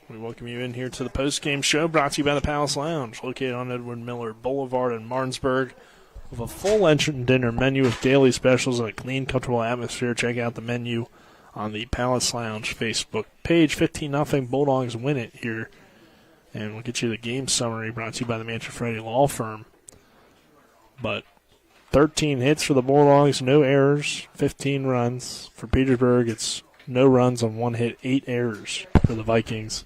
We welcome you in here to the post-game show brought to you by the Palace Lounge, located on Edward Miller Boulevard in Martinsburg, with a full lunch and dinner menu with daily specials and a clean, comfortable atmosphere. Check out the menu on the Palace Lounge Facebook page. 15-0 Bulldogs win it here. And we'll get you the game summary brought to you by the Manfredi Law Firm. But 13 hits for the Bulldogs, no errors, 15 runs. For Petersburg, it's no runs on 1 hit, 8 errors for the Vikings.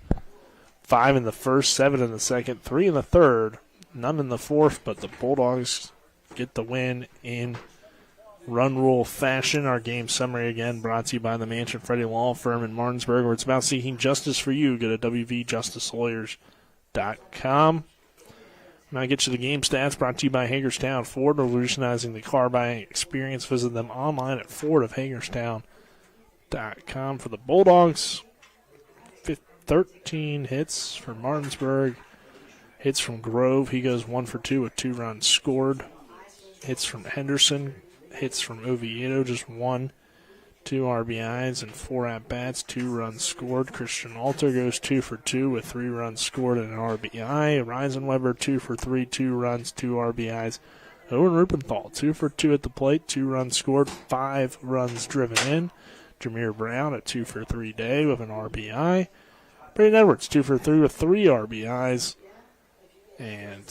5 in the first, 7 in the second, 3 in the third, none in the fourth, but the Bulldogs get the win in run rule fashion. Our game summary again brought to you by the Manfredi Law Firm in Martinsburg, where it's about seeking justice for you. Go to wvjusticelawyers.com. Now I get you the game stats brought to you by Hagerstown Ford, revolutionizing the car buying experience. Visit them online at fordofhagerstown.com. For the Bulldogs, 13 hits for Martinsburg. Hits from Grove. He goes 1 for 2 with 2 runs scored. Hits from Henderson. Hits from Oviedo, just 1. 2 RBIs and 4 at-bats, 2 runs scored. Christian Alter goes 2 for 2 with 3 runs scored and an RBI. Reisenweber 2 for 3, 2 runs, 2 RBIs. Owen Rupenthal 2 for 2 at the plate, 2 runs scored, 5 runs driven in. Jameer Brown at 2 for 3 day with an RBI. Braden Edwards 2 for 3 with 3 RBIs. And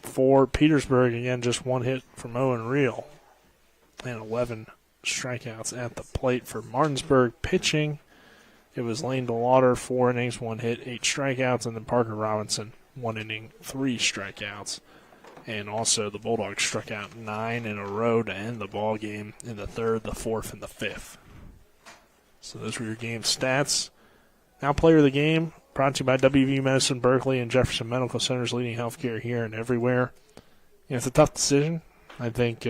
for Petersburg, again, just 1 hit from Owen Reel and 11 strikeouts at the plate. For Martinsburg pitching, it was Lane DeLauder, 4 innings, 1 hit, 8 strikeouts, and then Parker Robinson, 1 inning, 3 strikeouts. And also the Bulldogs struck out 9 in a row to end the ball game in the 3rd, the 4th, and the 5th. So those were your game stats. Now player of the game, brought to you by WVU Medicine Berkeley and Jefferson Medical Centers, leading healthcare here and everywhere. It's a tough decision. I think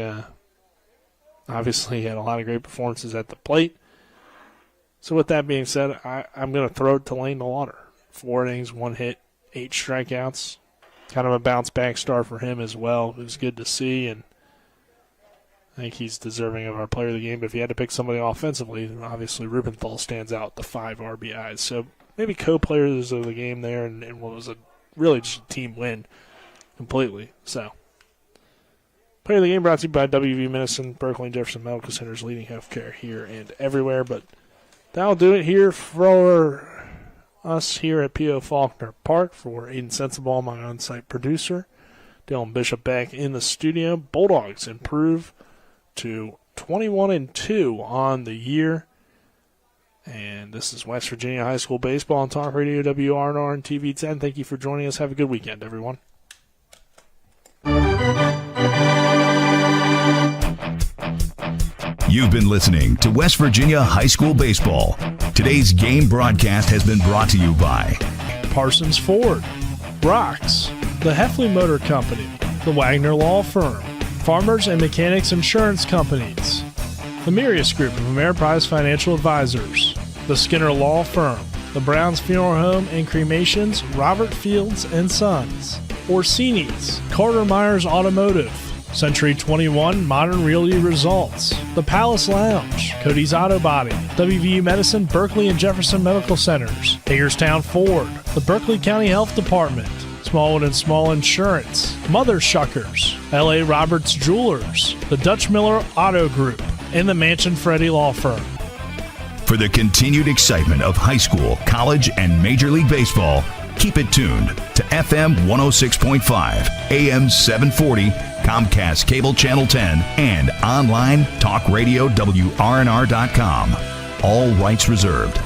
obviously he had a lot of great performances at the plate. So with that being said, I'm going to throw it to Lane DeLauder. 4 innings, 1 hit, 8 strikeouts. Kind of a bounce-back start for him as well. It was good to see, and I think he's deserving of our player of the game. But if you had to pick somebody offensively, then obviously Rubenthal stands out, the 5 RBIs. So maybe co-players of the game there, and what was really just a team win completely. So player of the game brought to you by WV Medicine, Berkeley and Jefferson Medical Centers, leading healthcare here and everywhere. But that'll do it here for us here at P.O. Faulkner Park. For Aiden Sensible, my on-site producer, Dylan Bishop back in the studio. Bulldogs improve to 21-2 on the year. And this is West Virginia High School Baseball on Talk Radio WRNR and TV 10. Thank you for joining us. Have a good weekend, everyone. You've been listening to West Virginia High School Baseball. Today's game broadcast has been brought to you by Parsons Ford, Rocks, the Heffley Motor Company, the Wagner Law Firm, Farmers and Mechanics Insurance Companies, the Mirius Group of Ameriprise Financial Advisors, the Skinner Law Firm, the Browns Funeral Home and Cremations, Robert Fields and Sons, Orsini's, Carter Myers Automotive, Century 21 Modern Realty Results, the Palace Lounge, Cody's Auto Body, WVU Medicine, Berkeley and Jefferson Medical Centers, Hagerstown Ford, the Berkeley County Health Department, Smallwood and Small Insurance, Mother Shuckers, L.A. Roberts Jewelers, the Dutch Miller Auto Group, and the Mansion Freddie Law Firm. For the continued excitement of high school, college, and Major League Baseball, keep it tuned to FM 106.5, AM 740, Comcast Cable Channel 10, and online talkradiowrnr.com. All rights reserved.